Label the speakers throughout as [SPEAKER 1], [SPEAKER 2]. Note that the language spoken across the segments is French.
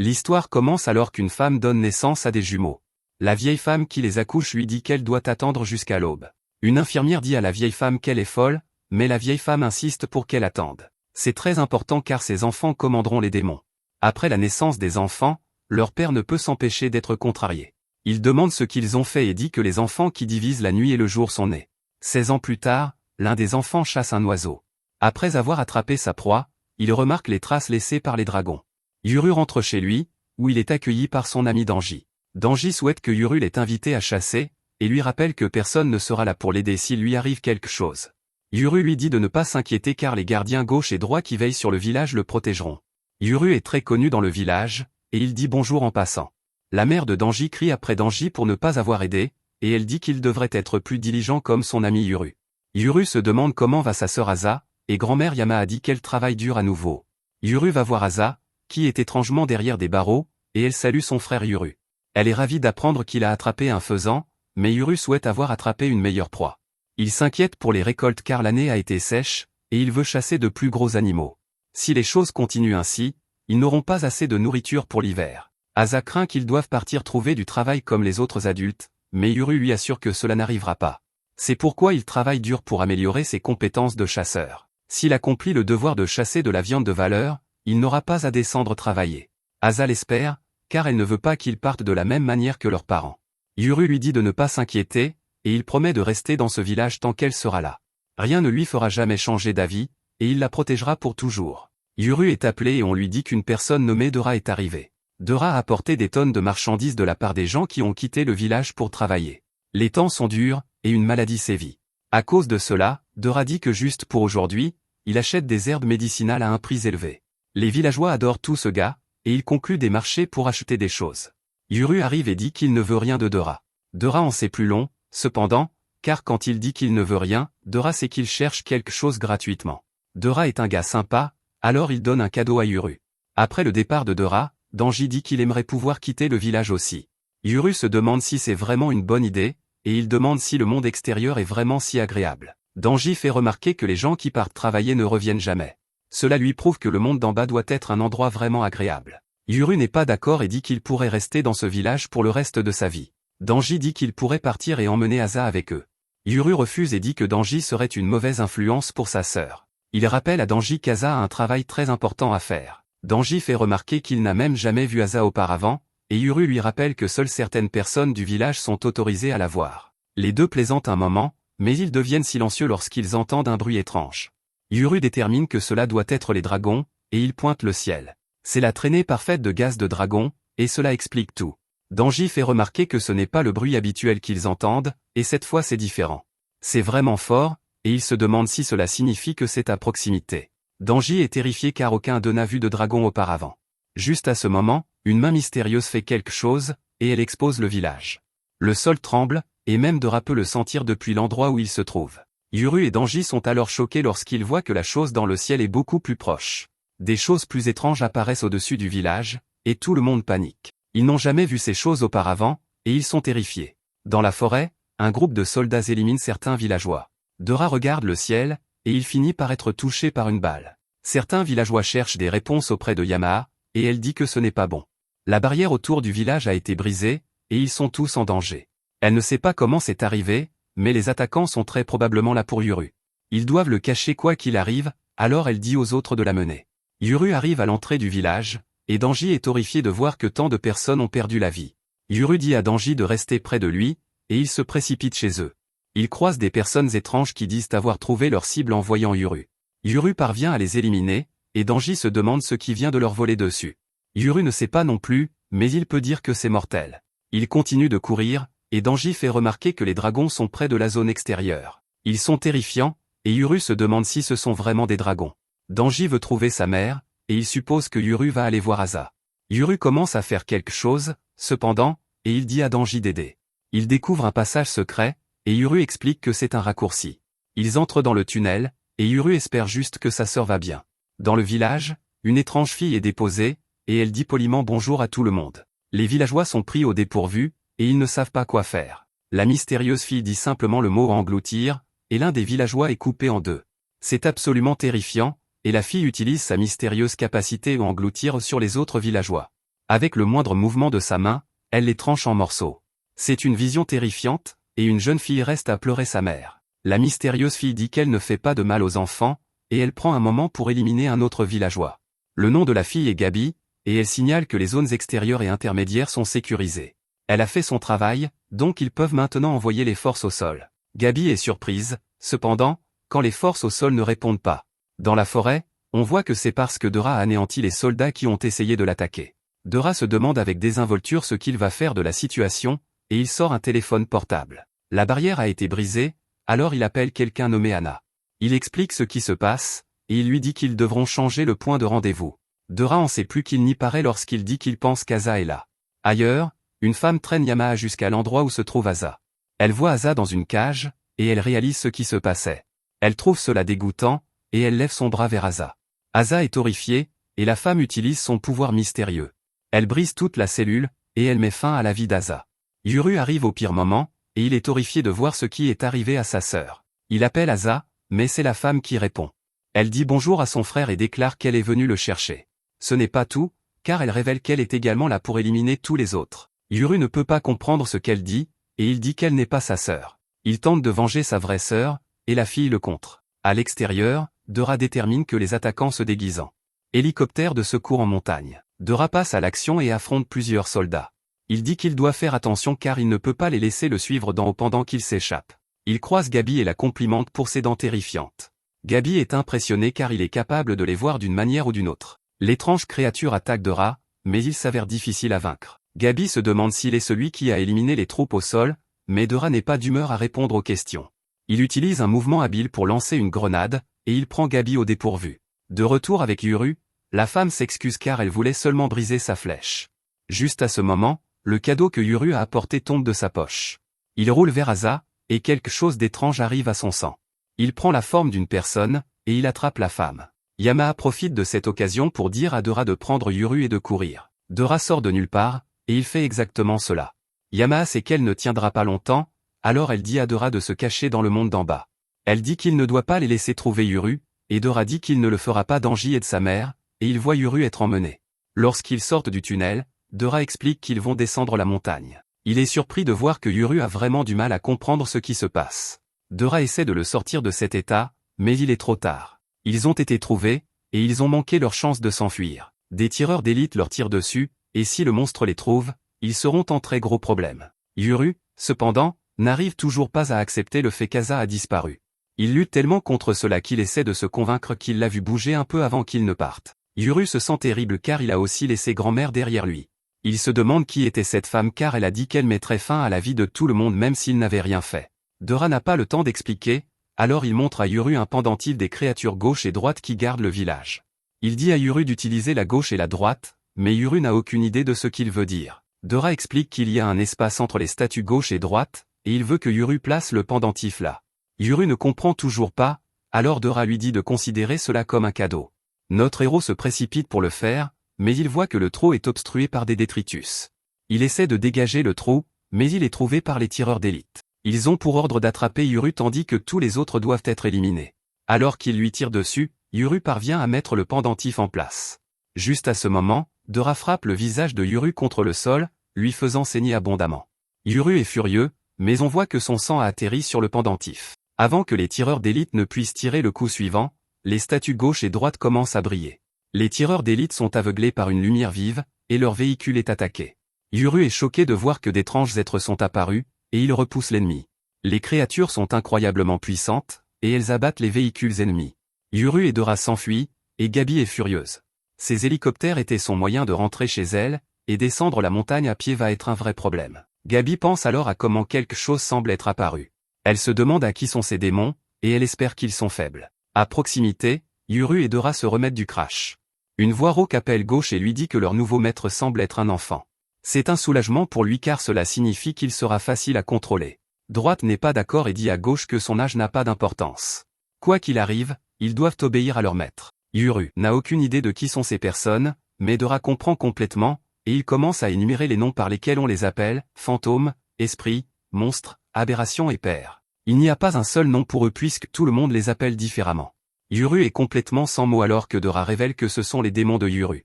[SPEAKER 1] L'histoire commence alors qu'une femme donne naissance à des jumeaux. La vieille femme qui les accouche lui dit qu'elle doit attendre jusqu'à l'aube. Une infirmière dit à la vieille femme qu'elle est folle, mais la vieille femme insiste pour qu'elle attende. C'est très important car ces enfants commanderont les démons. Après la naissance des enfants, leur père ne peut s'empêcher d'être contrarié. Il demande ce qu'ils ont fait et dit que les enfants qui divisent la nuit et le jour sont nés. 16 ans plus tard, l'un des enfants chasse un oiseau. Après avoir attrapé sa proie, il remarque les traces laissées par les dragons. Yuru rentre chez lui, où il est accueilli par son ami Danji. Danji souhaite que Yuru l'ait invité à chasser, et lui rappelle que personne ne sera là pour l'aider s'il lui arrive quelque chose. Yuru lui dit de ne pas s'inquiéter car les gardiens gauche et droit qui veillent sur le village le protégeront. Yuru est très connu dans le village, et il dit bonjour en passant. La mère de Danji crie après Danji pour ne pas avoir aidé, et elle dit qu'il devrait être plus diligent comme son ami Yuru. Yuru se demande comment va sa sœur Asa, et grand-mère Yama a dit qu'elle travaille dur à nouveau. Yuru va voir Asa, qui est étrangement derrière des barreaux, et elle salue son frère Yuru. Elle est ravie d'apprendre qu'il a attrapé un faisan, mais Yuru souhaite avoir attrapé une meilleure proie. Il s'inquiète pour les récoltes car l'année a été sèche, et il veut chasser de plus gros animaux. Si les choses continuent ainsi, ils n'auront pas assez de nourriture pour l'hiver. Asa craint qu'ils doivent partir trouver du travail comme les autres adultes, mais Yuru lui assure que cela n'arrivera pas. C'est pourquoi il travaille dur pour améliorer ses compétences de chasseur. S'il accomplit le devoir de chasser de la viande de valeur, il n'aura pas à descendre travailler. Asa l'espère, car elle ne veut pas qu'ils partent de la même manière que leurs parents. Yuru lui dit de ne pas s'inquiéter, et il promet de rester dans ce village tant qu'elle sera là. Rien ne lui fera jamais changer d'avis, et il la protégera pour toujours. Yuru est appelé et on lui dit qu'une personne nommée Dora est arrivée. Dora a apporté des tonnes de marchandises de la part des gens qui ont quitté le village pour travailler. Les temps sont durs, et une maladie sévit. À cause de cela, Dora dit que juste pour aujourd'hui, il achète des herbes médicinales à un prix élevé. Les villageois adorent tout ce gars, et il conclut des marchés pour acheter des choses. Yuru arrive et dit qu'il ne veut rien de Dora. Dora en sait plus long, cependant, car quand il dit qu'il ne veut rien, Dora sait qu'il cherche quelque chose gratuitement. Dora est un gars sympa, alors il donne un cadeau à Yuru. Après le départ de Dora, Danji dit qu'il aimerait pouvoir quitter le village aussi. Yuru se demande si c'est vraiment une bonne idée, et il demande si le monde extérieur est vraiment si agréable. Danji fait remarquer que les gens qui partent travailler ne reviennent jamais. Cela lui prouve que le monde d'en bas doit être un endroit vraiment agréable. Yuru n'est pas d'accord et dit qu'il pourrait rester dans ce village pour le reste de sa vie. Danji dit qu'il pourrait partir et emmener Asa avec eux. Yuru refuse et dit que Danji serait une mauvaise influence pour sa sœur. Il rappelle à Danji qu'Asa a un travail très important à faire. Danji fait remarquer qu'il n'a même jamais vu Asa auparavant, et Yuru lui rappelle que seules certaines personnes du village sont autorisées à la voir. Les deux plaisantent un moment, mais ils deviennent silencieux lorsqu'ils entendent un bruit étrange. Yuru détermine que cela doit être les dragons, et il pointe le ciel. C'est la traînée parfaite de gaz de dragon, et cela explique tout. Danji fait remarquer que ce n'est pas le bruit habituel qu'ils entendent, et cette fois c'est différent. C'est vraiment fort, et il se demande si cela signifie que c'est à proximité. Danji est terrifié car aucun d'eux n'a vu de dragon auparavant. Juste à ce moment, une main mystérieuse fait quelque chose, et elle expose le village. Le sol tremble, et même Dora peut le sentir depuis l'endroit où il se trouve. Yuru et Danji sont alors choqués lorsqu'ils voient que la chose dans le ciel est beaucoup plus proche. Des choses plus étranges apparaissent au-dessus du village, et tout le monde panique. Ils n'ont jamais vu ces choses auparavant, et ils sont terrifiés. Dans la forêt, un groupe de soldats élimine certains villageois. Dora regarde le ciel, et il finit par être touché par une balle. Certains villageois cherchent des réponses auprès de Yamaha, et elle dit que ce n'est pas bon. La barrière autour du village a été brisée, et ils sont tous en danger. Elle ne sait pas comment c'est arrivé, mais les attaquants sont très probablement là pour Yuru. Ils doivent le cacher quoi qu'il arrive, alors elle dit aux autres de la mener. Yuru arrive à l'entrée du village, et Danji est horrifié de voir que tant de personnes ont perdu la vie. Yuru dit à Danji de rester près de lui, et il se précipite chez eux. Ils croisent des personnes étranges qui disent avoir trouvé leur cible en voyant Yuru. Yuru parvient à les éliminer, et Danji se demande ce qui vient de leur voler dessus. Yuru ne sait pas non plus, mais il peut dire que c'est mortel. Il continue de courir, et Danji fait remarquer que les dragons sont près de la zone extérieure. Ils sont terrifiants, et Yuru se demande si ce sont vraiment des dragons. Danji veut trouver sa mère, et il suppose que Yuru va aller voir Asa. Yuru commence à faire quelque chose, cependant, et il dit à Danji d'aider. Il découvre un passage secret, et Yuru explique que c'est un raccourci. Ils entrent dans le tunnel, et Yuru espère juste que sa sœur va bien. Dans le village, une étrange fille est déposée, et elle dit poliment bonjour à tout le monde. Les villageois sont pris au dépourvu, et ils ne savent pas quoi faire. La mystérieuse fille dit simplement le mot engloutir, et l'un des villageois est coupé en deux. C'est absolument terrifiant, et la fille utilise sa mystérieuse capacité à engloutir sur les autres villageois. Avec le moindre mouvement de sa main, elle les tranche en morceaux. C'est une vision terrifiante, et une jeune fille reste à pleurer sa mère. La mystérieuse fille dit qu'elle ne fait pas de mal aux enfants, et elle prend un moment pour éliminer un autre villageois. Le nom de la fille est Gabi, et elle signale que les zones extérieures et intermédiaires sont sécurisées. Elle a fait son travail, donc ils peuvent maintenant envoyer les forces au sol. Gabi est surprise, cependant, quand les forces au sol ne répondent pas. Dans la forêt, on voit que c'est parce que Dora a anéanti les soldats qui ont essayé de l'attaquer. Dora se demande avec désinvolture ce qu'il va faire de la situation, et il sort un téléphone portable. La barrière a été brisée, alors il appelle quelqu'un nommé Anna. Il explique ce qui se passe, et il lui dit qu'ils devront changer le point de rendez-vous. Dora en sait plus qu'il n'y paraît lorsqu'il dit qu'il pense qu'Asa est là. Ailleurs, une femme traîne Yamaha jusqu'à l'endroit où se trouve Asa. Elle voit Asa dans une cage, et elle réalise ce qui se passait. Elle trouve cela dégoûtant, et elle lève son bras vers Asa. Asa est horrifiée, et la femme utilise son pouvoir mystérieux. Elle brise toute la cellule, et elle met fin à la vie d'Asa. Yuru arrive au pire moment, et il est horrifié de voir ce qui est arrivé à sa sœur. Il appelle Asa, mais c'est la femme qui répond. Elle dit bonjour à son frère et déclare qu'elle est venue le chercher. Ce n'est pas tout, car elle révèle qu'elle est également là pour éliminer tous les autres. Yuru ne peut pas comprendre ce qu'elle dit, et il dit qu'elle n'est pas sa sœur. Il tente de venger sa vraie sœur, et la fille le contre. À l'extérieur, Dora détermine que les attaquants se déguisent en hélicoptère de secours en montagne. Dora passe à l'action et affronte plusieurs soldats. Il dit qu'il doit faire attention car il ne peut pas les laisser le suivre d'en haut pendant qu'il s'échappe. Il croise Gabi et la complimente pour ses dents terrifiantes. Gabi est impressionné car il est capable de les voir d'une manière ou d'une autre. L'étrange créature attaque Dora, mais il s'avère difficile à vaincre. Gabi se demande s'il est celui qui a éliminé les troupes au sol, mais Dora n'est pas d'humeur à répondre aux questions. Il utilise un mouvement habile pour lancer une grenade, et il prend Gabi au dépourvu. De retour avec Yuru, la femme s'excuse car elle voulait seulement briser sa flèche. Juste à ce moment, le cadeau que Yuru a apporté tombe de sa poche. Il roule vers Asa, et quelque chose d'étrange arrive à son sang. Il prend la forme d'une personne, et il attrape la femme. Yamaha profite de cette occasion pour dire à Dora de prendre Yuru et de courir. Dora sort de nulle part, et il fait exactement cela. Yamaha sait qu'elle ne tiendra pas longtemps, alors elle dit à Dora de se cacher dans le monde d'en bas. Elle dit qu'il ne doit pas les laisser trouver Yuru, et Dora dit qu'il ne le fera pas d'Angie et de sa mère, et il voit Yuru être emmené. Lorsqu'ils sortent du tunnel, Dora explique qu'ils vont descendre la montagne. Il est surpris de voir que Yuru a vraiment du mal à comprendre ce qui se passe. Dora essaie de le sortir de cet état, mais il est trop tard. Ils ont été trouvés, et ils ont manqué leur chance de s'enfuir. Des tireurs d'élite leur tirent dessus, et si le monstre les trouve, ils seront en très gros problème. Yuru, cependant, n'arrive toujours pas à accepter le fait qu'Asa a disparu. Il lutte tellement contre cela qu'il essaie de se convaincre qu'il l'a vu bouger un peu avant qu'il ne parte. Yuru se sent terrible car il a aussi laissé grand-mère derrière lui. Il se demande qui était cette femme car elle a dit qu'elle mettrait fin à la vie de tout le monde même s'il n'avait rien fait. Dora n'a pas le temps d'expliquer, alors il montre à Yuru un pendentif des créatures gauche et droite qui gardent le village. Il dit à Yuru d'utiliser la gauche et la droite, mais Yuru n'a aucune idée de ce qu'il veut dire. Dora explique qu'il y a un espace entre les statues gauche et droite, et il veut que Yuru place le pendentif là. Yuru ne comprend toujours pas, alors Dora lui dit de considérer cela comme un cadeau. Notre héros se précipite pour le faire, mais il voit que le trou est obstrué par des détritus. Il essaie de dégager le trou, mais il est trouvé par les tireurs d'élite. Ils ont pour ordre d'attraper Yuru tandis que tous les autres doivent être éliminés. Alors qu'ils lui tirent dessus, Yuru parvient à mettre le pendentif en place. Juste à ce moment, Dora frappe le visage de Yuru contre le sol, lui faisant saigner abondamment. Yuru est furieux, mais on voit que son sang a atterri sur le pendentif. Avant que les tireurs d'élite ne puissent tirer le coup suivant, les statues gauche et droite commencent à briller. Les tireurs d'élite sont aveuglés par une lumière vive, et leur véhicule est attaqué. Yuru est choqué de voir que d'étranges êtres sont apparus, et il repousse l'ennemi. Les créatures sont incroyablement puissantes, et elles abattent les véhicules ennemis. Yuru et Dora s'enfuient, et Gabi est furieuse. Ces hélicoptères étaient son moyen de rentrer chez elle, et descendre la montagne à pied va être un vrai problème. Gabi pense alors à comment quelque chose semble être apparu. Elle se demande à qui sont ces démons, et elle espère qu'ils sont faibles. À proximité, Yuru et Dora se remettent du crash. Une voix rauque appelle gauche et lui dit que leur nouveau maître semble être un enfant. C'est un soulagement pour lui car cela signifie qu'il sera facile à contrôler. Droite n'est pas d'accord et dit à gauche que son âge n'a pas d'importance. Quoi qu'il arrive, ils doivent obéir à leur maître. Yuru n'a aucune idée de qui sont ces personnes, mais Dora comprend complètement, et il commence à énumérer les noms par lesquels on les appelle, fantômes, esprits, monstres, aberrations et pères. Il n'y a pas un seul nom pour eux puisque tout le monde les appelle différemment. Yuru est complètement sans mots alors que Dora révèle que ce sont les démons de Yuru.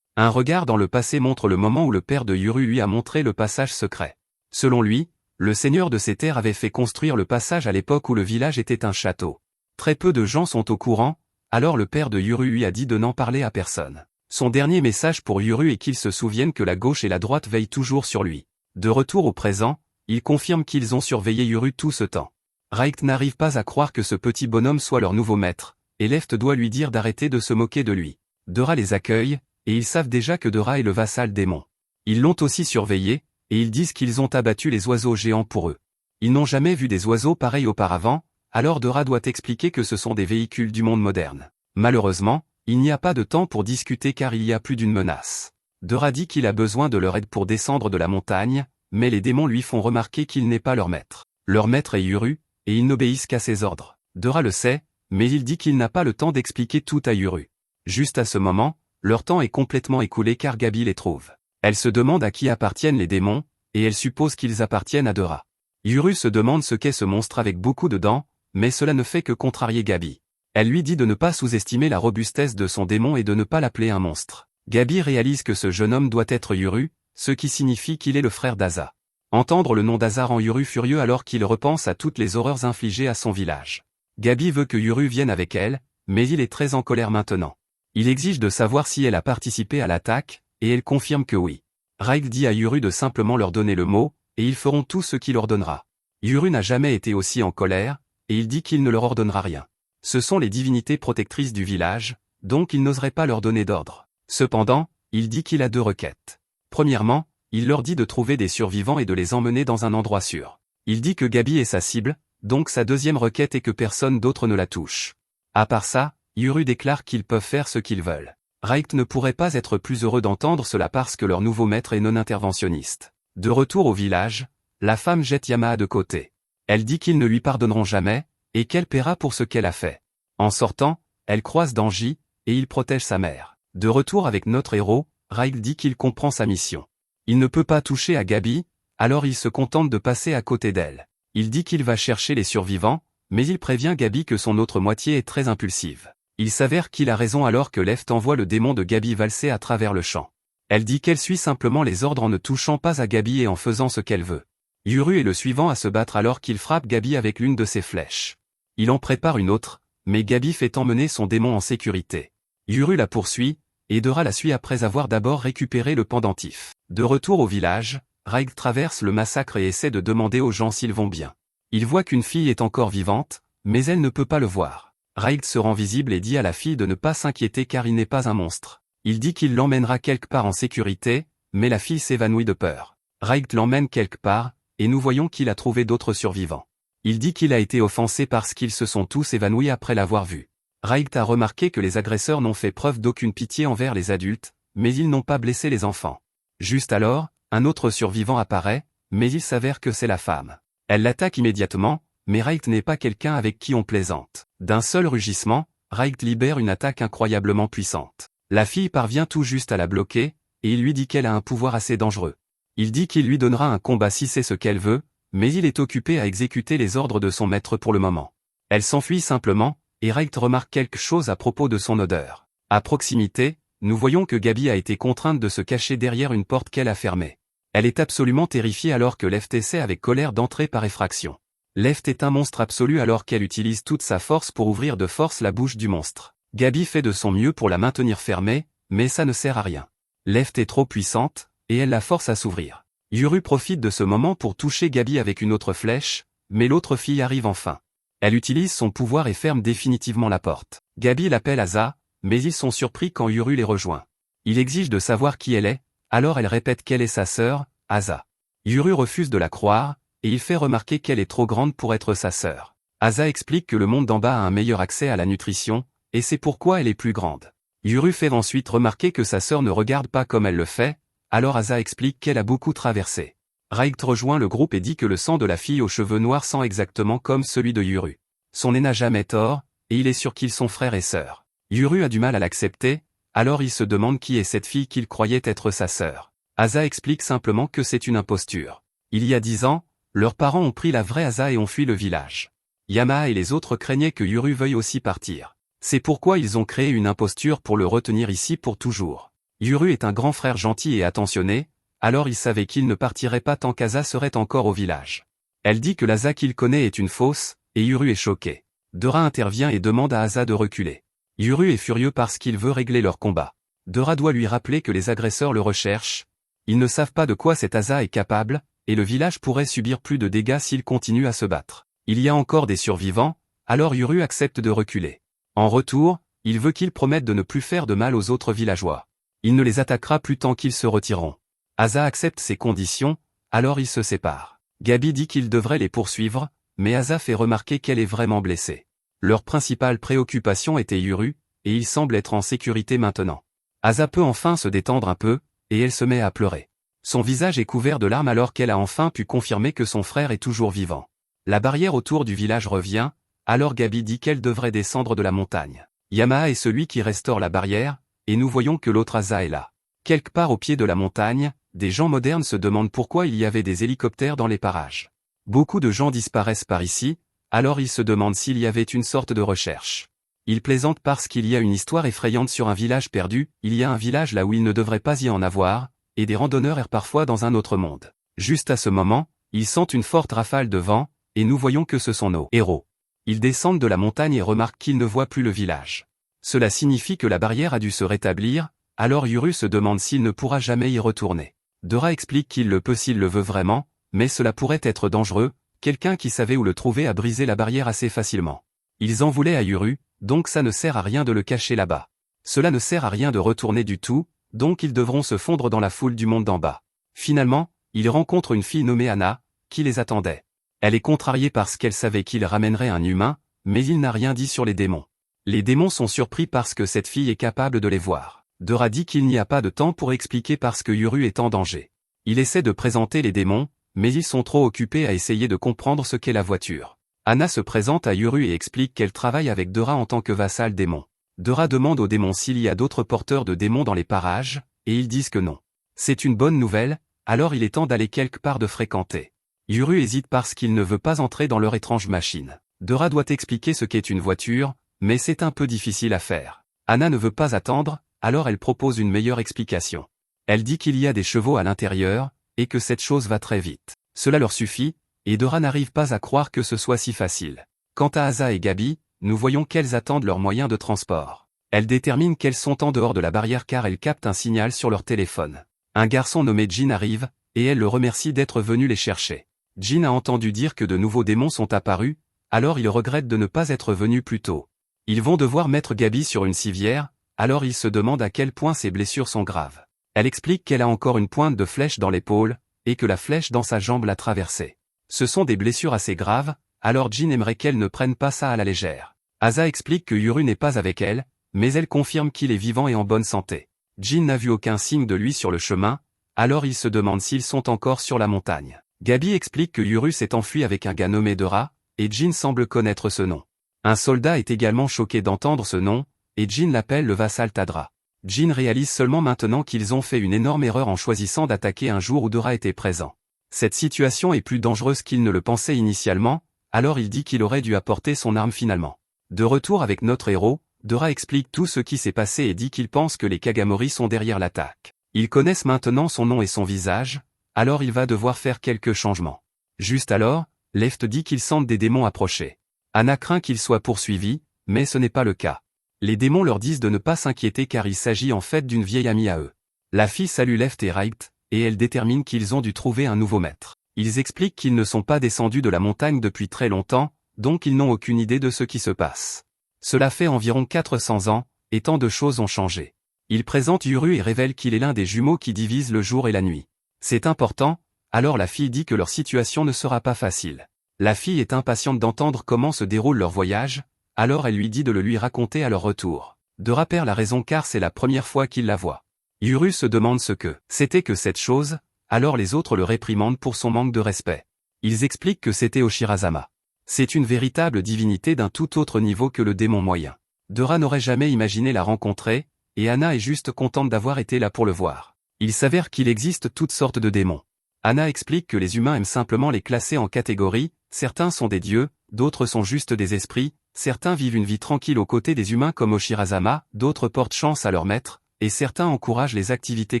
[SPEAKER 1] Un regard dans le passé montre le moment où le père de Yuru lui a montré le passage secret. Selon lui, le seigneur de ces terres avait fait construire le passage à l'époque où le village était un château. Très peu de gens sont au courant, alors le père de Yuru lui a dit de n'en parler à personne. Son dernier message pour Yuru est qu'il se souvienne que la gauche et la droite veillent toujours sur lui. De retour au présent, il confirme qu'ils ont surveillé Yuru tout ce temps. Raikht n'arrive pas à croire que ce petit bonhomme soit leur nouveau maître, et Left doit lui dire d'arrêter de se moquer de lui. Dora les accueille, et ils savent déjà que Dora est le vassal démon. Ils l'ont aussi surveillé, et ils disent qu'ils ont abattu les oiseaux géants pour eux. Ils n'ont jamais vu des oiseaux pareils auparavant, alors Dora doit expliquer que ce sont des véhicules du monde moderne. Malheureusement, il n'y a pas de temps pour discuter car il y a plus d'une menace. Dora dit qu'il a besoin de leur aide pour descendre de la montagne, mais les démons lui font remarquer qu'il n'est pas leur maître. Leur maître est Yuru, et ils n'obéissent qu'à ses ordres. Dora le sait, mais il dit qu'il n'a pas le temps d'expliquer tout à Yuru. Juste à ce moment, leur temps est complètement écoulé car Gabi les trouve. Elle se demande à qui appartiennent les démons, et elle suppose qu'ils appartiennent à Dora. Yuru se demande ce qu'est ce monstre avec beaucoup de dents, mais cela ne fait que contrarier Gabi. Elle lui dit de ne pas sous-estimer la robustesse de son démon et de ne pas l'appeler un monstre. Gabi réalise que ce jeune homme doit être Yuru, ce qui signifie qu'il est le frère d'Aza. Entendre le nom d'Aza rend Yuru furieux alors qu'il repense à toutes les horreurs infligées à son village. Gabi veut que Yuru vienne avec elle, mais il est très en colère maintenant. Il exige de savoir si elle a participé à l'attaque, et elle confirme que oui. Raikht dit à Yuru de simplement leur donner le mot, et ils feront tout ce qu'il ordonnera. Yuru n'a jamais été aussi en colère, et il dit qu'il ne leur ordonnera rien. Ce sont les divinités protectrices du village, donc il n'oserait pas leur donner d'ordre. Cependant, il dit qu'il a 2 requêtes. Premièrement, il leur dit de trouver des survivants et de les emmener dans un endroit sûr. Il dit que Gabi est sa cible, donc sa deuxième requête est que personne d'autre ne la touche. À part ça, Yuru déclare qu'ils peuvent faire ce qu'ils veulent. Raikht ne pourrait pas être plus heureux d'entendre cela parce que leur nouveau maître est non-interventionniste. De retour au village, la femme jette Yamaha de côté. Elle dit qu'ils ne lui pardonneront jamais, et qu'elle paiera pour ce qu'elle a fait. En sortant, elle croise Danji, et il protège sa mère. De retour avec notre héros, Raikht dit qu'il comprend sa mission. Il ne peut pas toucher à Gabi, alors il se contente de passer à côté d'elle. Il dit qu'il va chercher les survivants, mais il prévient Gabi que son autre moitié est très impulsive. Il s'avère qu'il a raison alors que Left envoie le démon de Gabi valser à travers le champ. Elle dit qu'elle suit simplement les ordres en ne touchant pas à Gabi et en faisant ce qu'elle veut. Yuru est le suivant à se battre alors qu'il frappe Gabi avec l'une de ses flèches. Il en prépare une autre, mais Gabi fait emmener son démon en sécurité. Yuru la poursuit, et Dora la suit après avoir d'abord récupéré le pendentif. De retour au village, Raikht traverse le massacre et essaie de demander aux gens s'ils vont bien. Il voit qu'une fille est encore vivante, mais elle ne peut pas le voir. Raikht se rend visible et dit à la fille de ne pas s'inquiéter car il n'est pas un monstre. Il dit qu'il l'emmènera quelque part en sécurité, mais la fille s'évanouit de peur. Raikht l'emmène quelque part, et nous voyons qu'il a trouvé d'autres survivants. Il dit qu'il a été offensé parce qu'ils se sont tous évanouis après l'avoir vu. Raikht a remarqué que les agresseurs n'ont fait preuve d'aucune pitié envers les adultes, mais ils n'ont pas blessé les enfants. Juste alors, un autre survivant apparaît, mais il s'avère que c'est la femme. Elle l'attaque immédiatement, mais Raikht n'est pas quelqu'un avec qui on plaisante. D'un seul rugissement, Raikht libère une attaque incroyablement puissante. La fille parvient tout juste à la bloquer, et il lui dit qu'elle a un pouvoir assez dangereux. Il dit qu'il lui donnera un combat si c'est ce qu'elle veut, mais il est occupé à exécuter les ordres de son maître pour le moment. Elle s'enfuit simplement, et Raikht remarque quelque chose à propos de son odeur. À proximité, nous voyons que Gabi a été contrainte de se cacher derrière une porte qu'elle a fermée. Elle est absolument terrifiée alors que Left essaie avec colère d'entrer par effraction. Left est un monstre absolu alors qu'elle utilise toute sa force pour ouvrir de force la bouche du monstre. Gabi fait de son mieux pour la maintenir fermée, mais ça ne sert à rien. Left est trop puissante, et elle la force à s'ouvrir. Yuru profite de ce moment pour toucher Gabi avec une autre flèche, mais l'autre fille arrive enfin. Elle utilise son pouvoir et ferme définitivement la porte. Gabi l'appelle Aza, mais ils sont surpris quand Yuru les rejoint. Il exige de savoir qui elle est, alors elle répète qu'elle est sa sœur, Aza. Yuru refuse de la croire, et il fait remarquer qu'elle est trop grande pour être sa sœur. Aza explique que le monde d'en bas a un meilleur accès à la nutrition, et c'est pourquoi elle est plus grande. Yuru fait ensuite remarquer que sa sœur ne regarde pas comme elle le fait, alors Aza explique qu'elle a beaucoup traversé. Raikht rejoint le groupe et dit que le sang de la fille aux cheveux noirs sent exactement comme celui de Yuru. Son nez n'a jamais tort, et il est sûr qu'ils sont frères et sœurs. Yuru a du mal à l'accepter, alors il se demande qui est cette fille qu'il croyait être sa sœur. Aza explique simplement que c'est une imposture. Il y a 10 ans, leurs parents ont pris la vraie Aza et ont fui le village. Yamaha et les autres craignaient que Yuru veuille aussi partir. C'est pourquoi ils ont créé une imposture pour le retenir ici pour toujours. Yuru est un grand frère gentil et attentionné, alors il savait qu'il ne partirait pas tant qu'Asa serait encore au village. Elle dit que l'Asa qu'il connaît est une fausse, et Yuru est choqué. Dora intervient et demande à Asa de reculer. Yuru est furieux parce qu'il veut régler leur combat. Dora doit lui rappeler que les agresseurs le recherchent. Ils ne savent pas de quoi cet Asa est capable, et le village pourrait subir plus de dégâts s'il continue à se battre. Il y a encore des survivants, alors Yuru accepte de reculer. En retour, il veut qu'ils promettent de ne plus faire de mal aux autres villageois. Il ne les attaquera plus tant qu'ils se retireront. Asa accepte ces conditions, alors ils se séparent. Gabi dit qu'il devrait les poursuivre, mais Asa fait remarquer qu'elle est vraiment blessée. Leur principale préoccupation était Yuru, et il semble être en sécurité maintenant. Asa peut enfin se détendre un peu, et elle se met à pleurer. Son visage est couvert de larmes alors qu'elle a enfin pu confirmer que son frère est toujours vivant. La barrière autour du village revient, alors Gabi dit qu'elle devrait descendre de la montagne. Yamaha est celui qui restaure la barrière, et nous voyons que l'autre Asa est là. Quelque part au pied de la montagne, des gens modernes se demandent pourquoi il y avait des hélicoptères dans les parages. Beaucoup de gens disparaissent par ici, alors ils se demandent s'il y avait une sorte de recherche. Ils plaisantent parce qu'il y a une histoire effrayante sur un village perdu, il y a un village là où il ne devrait pas y en avoir, et des randonneurs errent parfois dans un autre monde. Juste à ce moment, ils sentent une forte rafale de vent, et nous voyons que ce sont nos héros. Ils descendent de la montagne et remarquent qu'ils ne voient plus le village. Cela signifie que la barrière a dû se rétablir, alors Yuru se demande s'il ne pourra jamais y retourner. Dora explique qu'il le peut s'il le veut vraiment, mais cela pourrait être dangereux, quelqu'un qui savait où le trouver a brisé la barrière assez facilement. Ils en voulaient à Yuru, donc ça ne sert à rien de le cacher là-bas. Cela ne sert à rien de retourner du tout, donc ils devront se fondre dans la foule du monde d'en bas. Finalement, ils rencontrent une fille nommée Anna, qui les attendait. Elle est contrariée parce qu'elle savait qu'il ramènerait un humain, mais il n'a rien dit sur les démons. Les démons sont surpris parce que cette fille est capable de les voir. Dora dit qu'il n'y a pas de temps pour expliquer parce que Yuru est en danger. Il essaie de présenter les démons, mais ils sont trop occupés à essayer de comprendre ce qu'est la voiture. Anna se présente à Yuru et explique qu'elle travaille avec Dora en tant que vassal démon. Dora demande aux démons s'il y a d'autres porteurs de démons dans les parages, et ils disent que non. C'est une bonne nouvelle, alors il est temps d'aller quelque part de fréquenter. Yuru hésite parce qu'il ne veut pas entrer dans leur étrange machine. Dora doit expliquer ce qu'est une voiture, mais c'est un peu difficile à faire. Anna ne veut pas attendre, alors elle propose une meilleure explication. Elle dit qu'il y a des chevaux à l'intérieur, et que cette chose va très vite. Cela leur suffit, et Dora n'arrive pas à croire que ce soit si facile. Quant à Asa et Gabi, nous voyons qu'elles attendent leurs moyens de transport. Elles déterminent qu'elles sont en dehors de la barrière car elles captent un signal sur leur téléphone. Un garçon nommé Jin arrive, et elle le remercie d'être venu les chercher. Jin a entendu dire que de nouveaux démons sont apparus, alors il regrette de ne pas être venu plus tôt. Ils vont devoir mettre Gabi sur une civière, alors il se demande à quel point ses blessures sont graves. Elle explique qu'elle a encore une pointe de flèche dans l'épaule, et que la flèche dans sa jambe l'a traversée. Ce sont des blessures assez graves, alors Jin aimerait qu'elle ne prenne pas ça à la légère. Asa explique que Yuru n'est pas avec elle, mais elle confirme qu'il est vivant et en bonne santé. Jin n'a vu aucun signe de lui sur le chemin, alors il se demande s'ils sont encore sur la montagne. Gabi explique que Yuru s'est enfui avec un gars nommé Dora, et Jin semble connaître ce nom. Un soldat est également choqué d'entendre ce nom, et Jin l'appelle le vassal Tadra. Jin réalise seulement maintenant qu'ils ont fait une énorme erreur en choisissant d'attaquer un jour où Dora était présent. Cette situation est plus dangereuse qu'il ne le pensait initialement, alors il dit qu'il aurait dû apporter son arme finalement. De retour avec notre héros, Dora explique tout ce qui s'est passé et dit qu'il pense que les Kagamori sont derrière l'attaque. Ils connaissent maintenant son nom et son visage, alors il va devoir faire quelques changements. Juste alors, Left dit qu'ils sentent des démons approcher. Anna craint qu'ils soient poursuivis, mais ce n'est pas le cas. Les démons leur disent de ne pas s'inquiéter car il s'agit en fait d'une vieille amie à eux. La fille salue Left et Right, et elle détermine qu'ils ont dû trouver un nouveau maître. Ils expliquent qu'ils ne sont pas descendus de la montagne depuis très longtemps, donc ils n'ont aucune idée de ce qui se passe. Cela fait environ 400 ans, et tant de choses ont changé. Ils présentent Yuru et révèlent qu'il est l'un des jumeaux qui divisent le jour et la nuit. C'est important, alors la fille dit que leur situation ne sera pas facile. La fille est impatiente d'entendre comment se déroule leur voyage, alors elle lui dit de le lui raconter à leur retour. Dora perd la raison car c'est la première fois qu'il la voit. Yuru se demande ce que c'était que cette chose, alors les autres le réprimandent pour son manque de respect. Ils expliquent que c'était Oshirazama. C'est une véritable divinité d'un tout autre niveau que le démon moyen. Dora n'aurait jamais imaginé la rencontrer, et Anna est juste contente d'avoir été là pour le voir. Il s'avère qu'il existe toutes sortes de démons. Anna explique que les humains aiment simplement les classer en catégories, certains sont des dieux, d'autres sont juste des esprits, certains vivent une vie tranquille aux côtés des humains comme Oshirazama, d'autres portent chance à leur maître, et certains encouragent les activités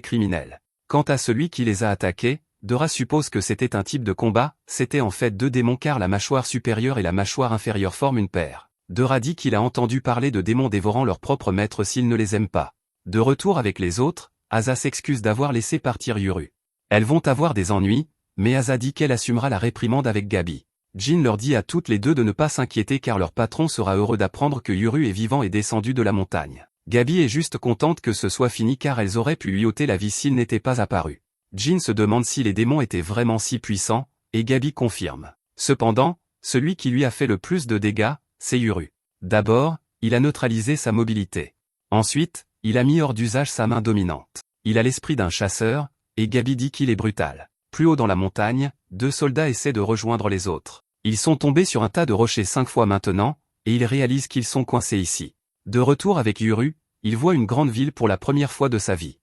[SPEAKER 1] criminelles. Quant à celui qui les a attaqués, Dora suppose que c'était un type de combat, c'était en fait deux démons car la mâchoire supérieure et la mâchoire inférieure forment une paire. Dora dit qu'il a entendu parler de démons dévorant leurs propres maîtres s'ils ne les aiment pas. De retour avec les autres, Asa s'excuse d'avoir laissé partir Yuru. Elles vont avoir des ennuis, mais Asa dit qu'elle assumera la réprimande avec Gabi. Jin leur dit à toutes les deux de ne pas s'inquiéter car leur patron sera heureux d'apprendre que Yuru est vivant et descendu de la montagne. Gabi est juste contente que ce soit fini car elles auraient pu lui ôter la vie s'il n'était pas apparu. Jin se demande si les démons étaient vraiment si puissants, et Gabi confirme. Cependant, celui qui lui a fait le plus de dégâts, c'est Yuru. D'abord, il a neutralisé sa mobilité. Ensuite, il a mis hors d'usage sa main dominante. Il a l'esprit d'un chasseur, et Gabi dit qu'il est brutal. Plus haut dans la montagne, deux soldats essaient de rejoindre les autres. Ils sont tombés sur un tas de rochers 5 fois maintenant, et ils réalisent qu'ils sont coincés ici. De retour avec Yuru, il voit une grande ville pour la première fois de sa vie.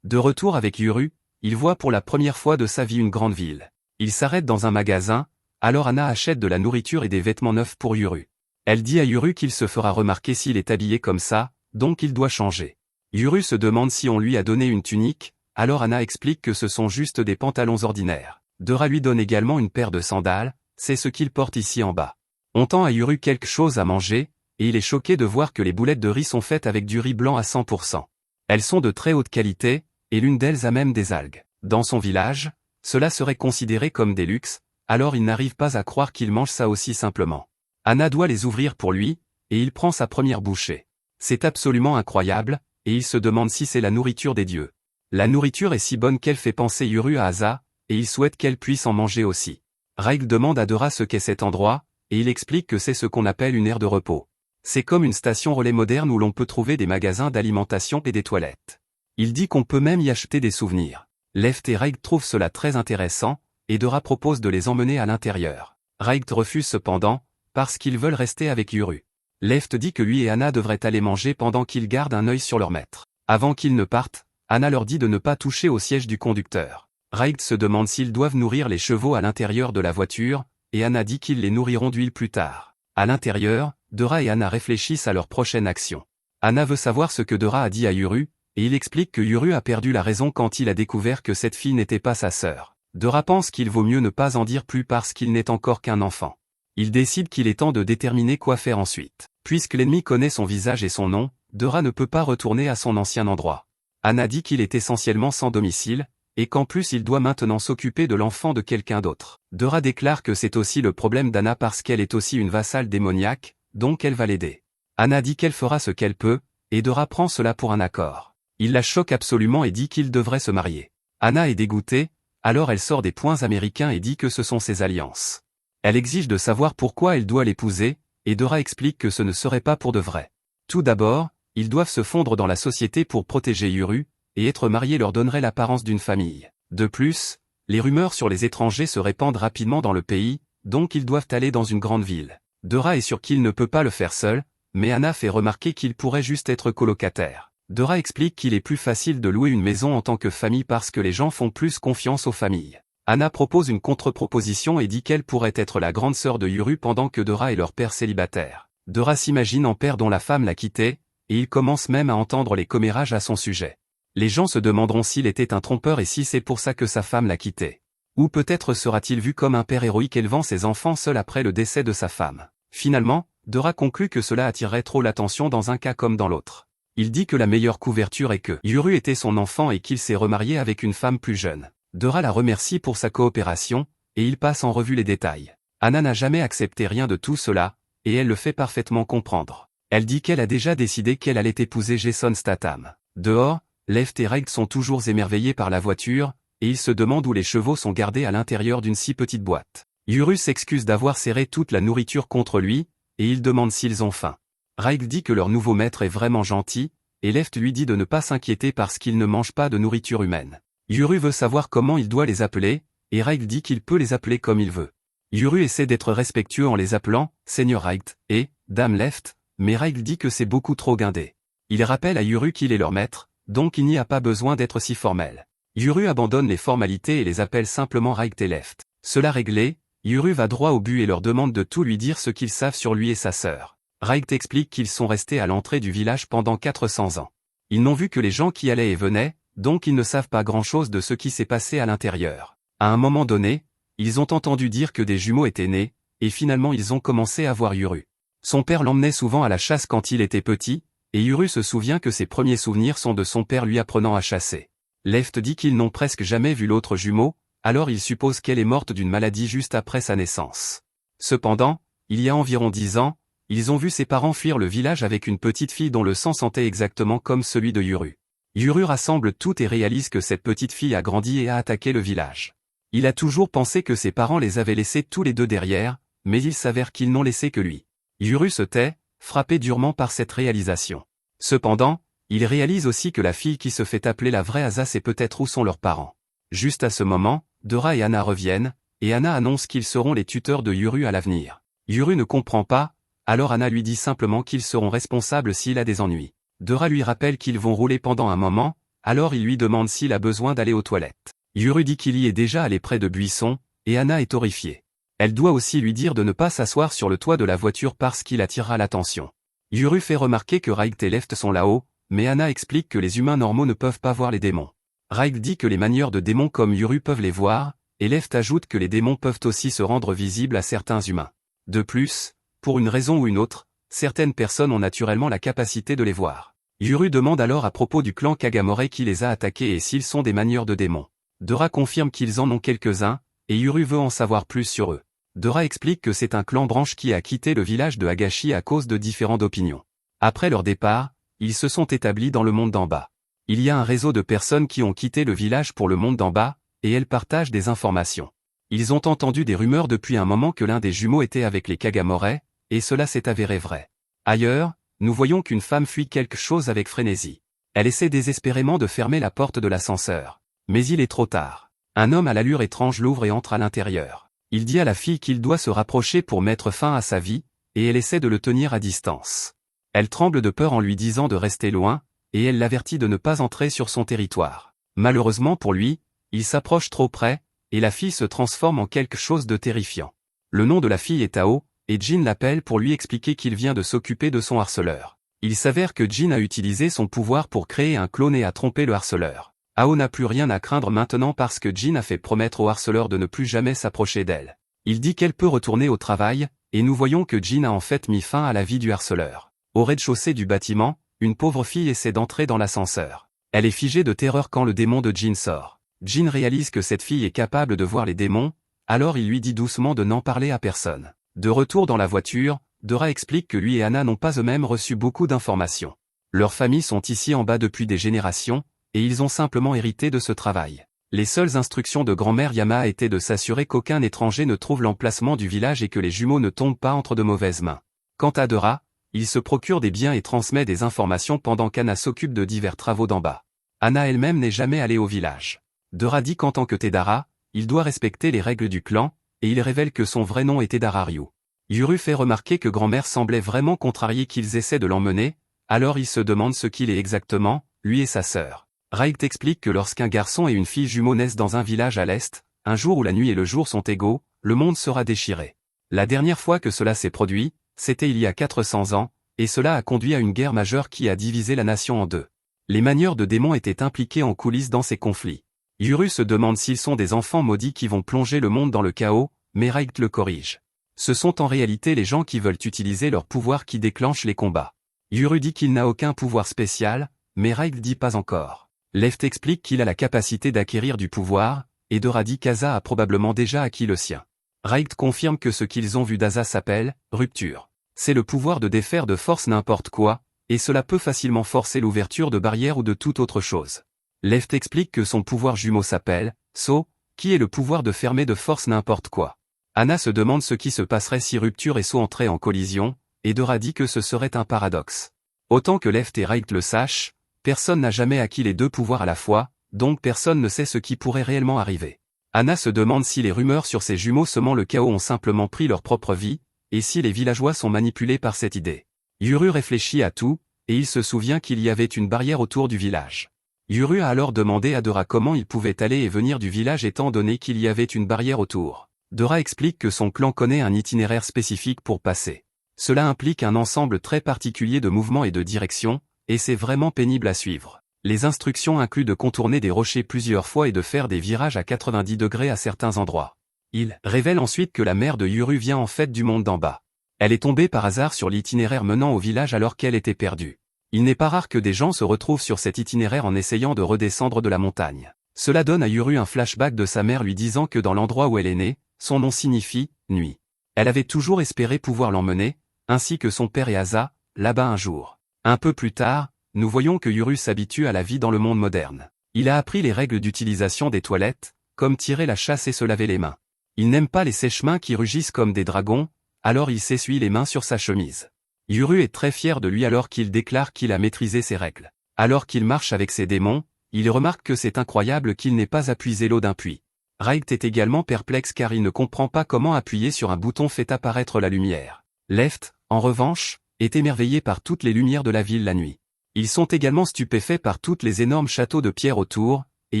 [SPEAKER 1] De retour avec Yuru, il voit pour la première fois de sa vie une grande ville. Il s'arrête dans un magasin, alors Anna achète de la nourriture et des vêtements neufs pour Yuru. Elle dit à Yuru qu'il se fera remarquer s'il est habillé comme ça, donc il doit changer. Yuru se demande si on lui a donné une tunique, alors Anna explique que ce sont juste des pantalons ordinaires. Dora lui donne également une paire de sandales, c'est ce qu'il porte ici en bas. On tend à Yuru quelque chose à manger, et il est choqué de voir que les boulettes de riz sont faites avec du riz blanc à 100%. Elles sont de très haute qualité, et l'une d'elles a même des algues. Dans son village, cela serait considéré comme des luxes, alors il n'arrive pas à croire qu'il mange ça aussi simplement. Anna doit les ouvrir pour lui, et il prend sa première bouchée. C'est absolument incroyable, et il se demande si c'est la nourriture des dieux. La nourriture est si bonne qu'elle fait penser Yuru à Asa, et il souhaite qu'elle puisse en manger aussi. Raig demande à Dora ce qu'est cet endroit, et il explique que c'est ce qu'on appelle une aire de repos. C'est comme une station relais moderne où l'on peut trouver des magasins d'alimentation et des toilettes. Il dit qu'on peut même y acheter des souvenirs. Left et Raig trouvent cela très intéressant, et Dora propose de les emmener à l'intérieur. Raig refuse cependant, parce qu'ils veulent rester avec Yuru. Left dit que lui et Anna devraient aller manger pendant qu'ils gardent un œil sur leur maître. Avant qu'ils ne partent, Anna leur dit de ne pas toucher au siège du conducteur. Raig se demande s'ils doivent nourrir les chevaux à l'intérieur de la voiture, et Anna dit qu'ils les nourriront d'huile plus tard. À l'intérieur, Dora et Anna réfléchissent à leur prochaine action. Anna veut savoir ce que Dora a dit à Yuru, et il explique que Yuru a perdu la raison quand il a découvert que cette fille n'était pas sa sœur. Dora pense qu'il vaut mieux ne pas en dire plus parce qu'il n'est encore qu'un enfant. Il décide qu'il est temps de déterminer quoi faire ensuite. Puisque l'ennemi connaît son visage et son nom, Dora ne peut pas retourner à son ancien endroit. Anna dit qu'il est essentiellement sans domicile, et qu'en plus il doit maintenant s'occuper de l'enfant de quelqu'un d'autre. Dora déclare que c'est aussi le problème d'Anna parce qu'elle est aussi une vassale démoniaque, donc elle va l'aider. Anna dit qu'elle fera ce qu'elle peut, et Dora prend cela pour un accord. Il la choque absolument et dit qu'ils devraient se marier. Anna est dégoûtée, alors elle sort des points américains et dit que ce sont ses alliances. Elle exige de savoir pourquoi elle doit l'épouser, et Dora explique que ce ne serait pas pour de vrai. Tout d'abord, ils doivent se fondre dans la société pour protéger Yuru, et être mariés leur donnerait l'apparence d'une famille. De plus, les rumeurs sur les étrangers se répandent rapidement dans le pays, donc ils doivent aller dans une grande ville. Dora est sûr qu'il ne peut pas le faire seul, mais Anna fait remarquer qu'il pourrait juste être colocataire. Dora explique qu'il est plus facile de louer une maison en tant que famille parce que les gens font plus confiance aux familles. Anna propose une contre-proposition et dit qu'elle pourrait être la grande sœur de Yuru pendant que Dora est leur père célibataire. Dora s'imagine en père dont la femme l'a quitté, et il commence même à entendre les commérages à son sujet. Les gens se demanderont s'il était un trompeur et si c'est pour ça que sa femme l'a quitté. Ou peut-être sera-t-il vu comme un père héroïque élevant ses enfants seul après le décès de sa femme. Finalement, Dora conclut que cela attirerait trop l'attention dans un cas comme dans l'autre. Il dit que la meilleure couverture est que Yuru était son enfant et qu'il s'est remarié avec une femme plus jeune. Dora la remercie pour sa coopération, et il passe en revue les détails. Anna n'a jamais accepté rien de tout cela, et elle le fait parfaitement comprendre. Elle dit qu'elle a déjà décidé qu'elle allait épouser Jason Statham. Dehors, Left et Raig sont toujours émerveillés par la voiture, et ils se demandent où les chevaux sont gardés à l'intérieur d'une si petite boîte. Yuru s'excuse d'avoir serré toute la nourriture contre lui, et il demande s'ils ont faim. Raig dit que leur nouveau maître est vraiment gentil, et Left lui dit de ne pas s'inquiéter parce qu'il ne mange pas de nourriture humaine. Yuru veut savoir comment il doit les appeler, et Raig dit qu'il peut les appeler comme il veut. Yuru essaie d'être respectueux en les appelant « Seigneur Raig » et « Dame Left », mais Raig dit que c'est beaucoup trop guindé. Il rappelle à Yuru qu'il est leur maître, donc il n'y a pas besoin d'être si formel. Yuru abandonne les formalités et les appelle simplement Raig et Left. Cela réglé, Yuru va droit au but et leur demande de tout lui dire ce qu'ils savent sur lui et sa sœur. Raig explique qu'ils sont restés à l'entrée du village pendant 400 ans. Ils n'ont vu que les gens qui allaient et venaient, donc ils ne savent pas grand-chose de ce qui s'est passé à l'intérieur. À un moment donné, ils ont entendu dire que des jumeaux étaient nés, et finalement ils ont commencé à voir Yuru. Son père l'emmenait souvent à la chasse quand il était petit, et Yuru se souvient que ses premiers souvenirs sont de son père lui apprenant à chasser. Left dit qu'ils n'ont presque jamais vu l'autre jumeau, alors il suppose qu'elle est morte d'une maladie juste après sa naissance. Cependant, il y a environ 10 ans, ils ont vu ses parents fuir le village avec une petite fille dont le sang sentait exactement comme celui de Yuru. Yuru rassemble tout et réalise que cette petite fille a grandi et a attaqué le village. Il a toujours pensé que ses parents les avaient laissés tous les deux derrière, mais il s'avère qu'ils n'ont laissé que lui. Yuru se tait, frappé durement par cette réalisation. Cependant, il réalise aussi que la fille qui se fait appeler la vraie Asa sait peut-être où sont leurs parents. Juste à ce moment, Dora et Anna reviennent, et Anna annonce qu'ils seront les tuteurs de Yuru à l'avenir. Yuru ne comprend pas, alors Anna lui dit simplement qu'ils seront responsables s'il a des ennuis. Dora lui rappelle qu'ils vont rouler pendant un moment, alors il lui demande s'il a besoin d'aller aux toilettes. Yuru dit qu'il y est déjà allé près de buissons, et Anna est horrifiée. Elle doit aussi lui dire de ne pas s'asseoir sur le toit de la voiture parce qu'il attirera l'attention. Yuru fait remarquer que Raigt et Left sont là-haut, mais Anna explique que les humains normaux ne peuvent pas voir les démons. Raigt dit que les manieurs de démons comme Yuru peuvent les voir, et Left ajoute que les démons peuvent aussi se rendre visibles à certains humains. De plus, pour une raison ou une autre, certaines personnes ont naturellement la capacité de les voir. Yuru demande alors à propos du clan Kagamore qui les a attaqués et s'ils sont des manieurs de démons. Dora confirme qu'ils en ont quelques-uns, et Yuru veut en savoir plus sur eux. Dora explique que c'est un clan branche qui a quitté le village de Hagashi à cause de différentes opinions. Après leur départ, ils se sont établis dans le monde d'en bas. Il y a un réseau de personnes qui ont quitté le village pour le monde d'en bas, et elles partagent des informations. Ils ont entendu des rumeurs depuis un moment que l'un des jumeaux était avec les Kagamore, et cela s'est avéré vrai. Ailleurs, nous voyons qu'une femme fuit quelque chose avec frénésie. Elle essaie désespérément de fermer la porte de l'ascenseur. Mais il est trop tard. Un homme à l'allure étrange l'ouvre et entre à l'intérieur. Il dit à la fille qu'il doit se rapprocher pour mettre fin à sa vie, et elle essaie de le tenir à distance. Elle tremble de peur en lui disant de rester loin, et elle l'avertit de ne pas entrer sur son territoire. Malheureusement pour lui, il s'approche trop près, et la fille se transforme en quelque chose de terrifiant. Le nom de la fille est Tao, et Jin l'appelle pour lui expliquer qu'il vient de s'occuper de son harceleur. Il s'avère que Jin a utilisé son pouvoir pour créer un clone et a trompé le harceleur. Ao n'a plus rien à craindre maintenant parce que Jin a fait promettre au harceleur de ne plus jamais s'approcher d'elle. Il dit qu'elle peut retourner au travail, et nous voyons que Jin a en fait mis fin à la vie du harceleur. Au rez-de-chaussée du bâtiment, une pauvre fille essaie d'entrer dans l'ascenseur. Elle est figée de terreur quand le démon de Jin sort. Jin réalise que cette fille est capable de voir les démons, alors il lui dit doucement de n'en parler à personne. De retour dans la voiture, Dora explique que lui et Anna n'ont pas eux-mêmes reçu beaucoup d'informations. Leurs familles sont ici en bas depuis des générations, et ils ont simplement hérité de ce travail. Les seules instructions de grand-mère Yama étaient de s'assurer qu'aucun étranger ne trouve l'emplacement du village et que les jumeaux ne tombent pas entre de mauvaises mains. Quant à Dora, il se procure des biens et transmet des informations pendant qu'Anna s'occupe de divers travaux d'en bas. Anna elle-même n'est jamais allée au village. Dora dit qu'en tant que Tedara, il doit respecter les règles du clan, et il révèle que son vrai nom est Tedara Ryu. Yuru fait remarquer que grand-mère semblait vraiment contrariée qu'ils essaient de l'emmener, alors il se demande ce qu'il est exactement, lui et sa sœur. Raigt explique que lorsqu'un garçon et une fille jumeaux naissent dans un village à l'est, un jour où la nuit et le jour sont égaux, le monde sera déchiré. La dernière fois que cela s'est produit, c'était il y a 400 ans, et cela a conduit à une guerre majeure qui a divisé la nation en deux. Les manieurs de démons étaient impliqués en coulisses dans ces conflits. Yuru se demande s'ils sont des enfants maudits qui vont plonger le monde dans le chaos, mais Raigt le corrige. Ce sont en réalité les gens qui veulent utiliser leur pouvoir qui déclenchent les combats. Yuru dit qu'il n'a aucun pouvoir spécial, mais Raigt dit pas encore. Left explique qu'il a la capacité d'acquérir du pouvoir, et Dora dit qu'Asa a probablement déjà acquis le sien. Raigt confirme que ce qu'ils ont vu d'Asa s'appelle « rupture ». C'est le pouvoir de défaire de force n'importe quoi, et cela peut facilement forcer l'ouverture de barrières ou de toute autre chose. Left explique que son pouvoir jumeau s'appelle « So », qui est le pouvoir de fermer de force n'importe quoi. Anna se demande ce qui se passerait si Rupture et So entraient en collision, et Dora dit que ce serait un paradoxe. Autant que Left et Raigt le sachent, personne n'a jamais acquis les deux pouvoirs à la fois, donc personne ne sait ce qui pourrait réellement arriver. Anna se demande si les rumeurs sur ces jumeaux semant le chaos ont simplement pris leur propre vie, et si les villageois sont manipulés par cette idée. Yuru réfléchit à tout, et il se souvient qu'il y avait une barrière autour du village. Yuru a alors demandé à Dora comment il pouvait aller et venir du village étant donné qu'il y avait une barrière autour. Dora explique que son clan connaît un itinéraire spécifique pour passer. Cela implique un ensemble très particulier de mouvements et de directions, et c'est vraiment pénible à suivre. Les instructions incluent de contourner des rochers plusieurs fois et de faire des virages à 90 degrés à certains endroits. Il révèle ensuite que la mère de Yuru vient en fait du monde d'en bas. Elle est tombée par hasard sur l'itinéraire menant au village alors qu'elle était perdue. Il n'est pas rare que des gens se retrouvent sur cet itinéraire en essayant de redescendre de la montagne. Cela donne à Yuru un flashback de sa mère lui disant que dans l'endroit où elle est née, son nom signifie « nuit ». Elle avait toujours espéré pouvoir l'emmener, ainsi que son père et Asa, là-bas un jour. Un peu plus tard, nous voyons que Yuru s'habitue à la vie dans le monde moderne. Il a appris les règles d'utilisation des toilettes, comme tirer la chasse et se laver les mains. Il n'aime pas les sèche-mains qui rugissent comme des dragons, alors il s'essuie les mains sur sa chemise. Yuru est très fier de lui alors qu'il déclare qu'il a maîtrisé ses règles. Alors qu'il marche avec ses démons, il remarque que c'est incroyable qu'il n'ait pas puisé l'eau d'un puits. Raigt est également perplexe car il ne comprend pas comment appuyer sur un bouton fait apparaître la lumière. Left, en revanche, est émerveillé par toutes les lumières de la ville la nuit. Ils sont également stupéfaits par toutes les énormes châteaux de pierre autour, et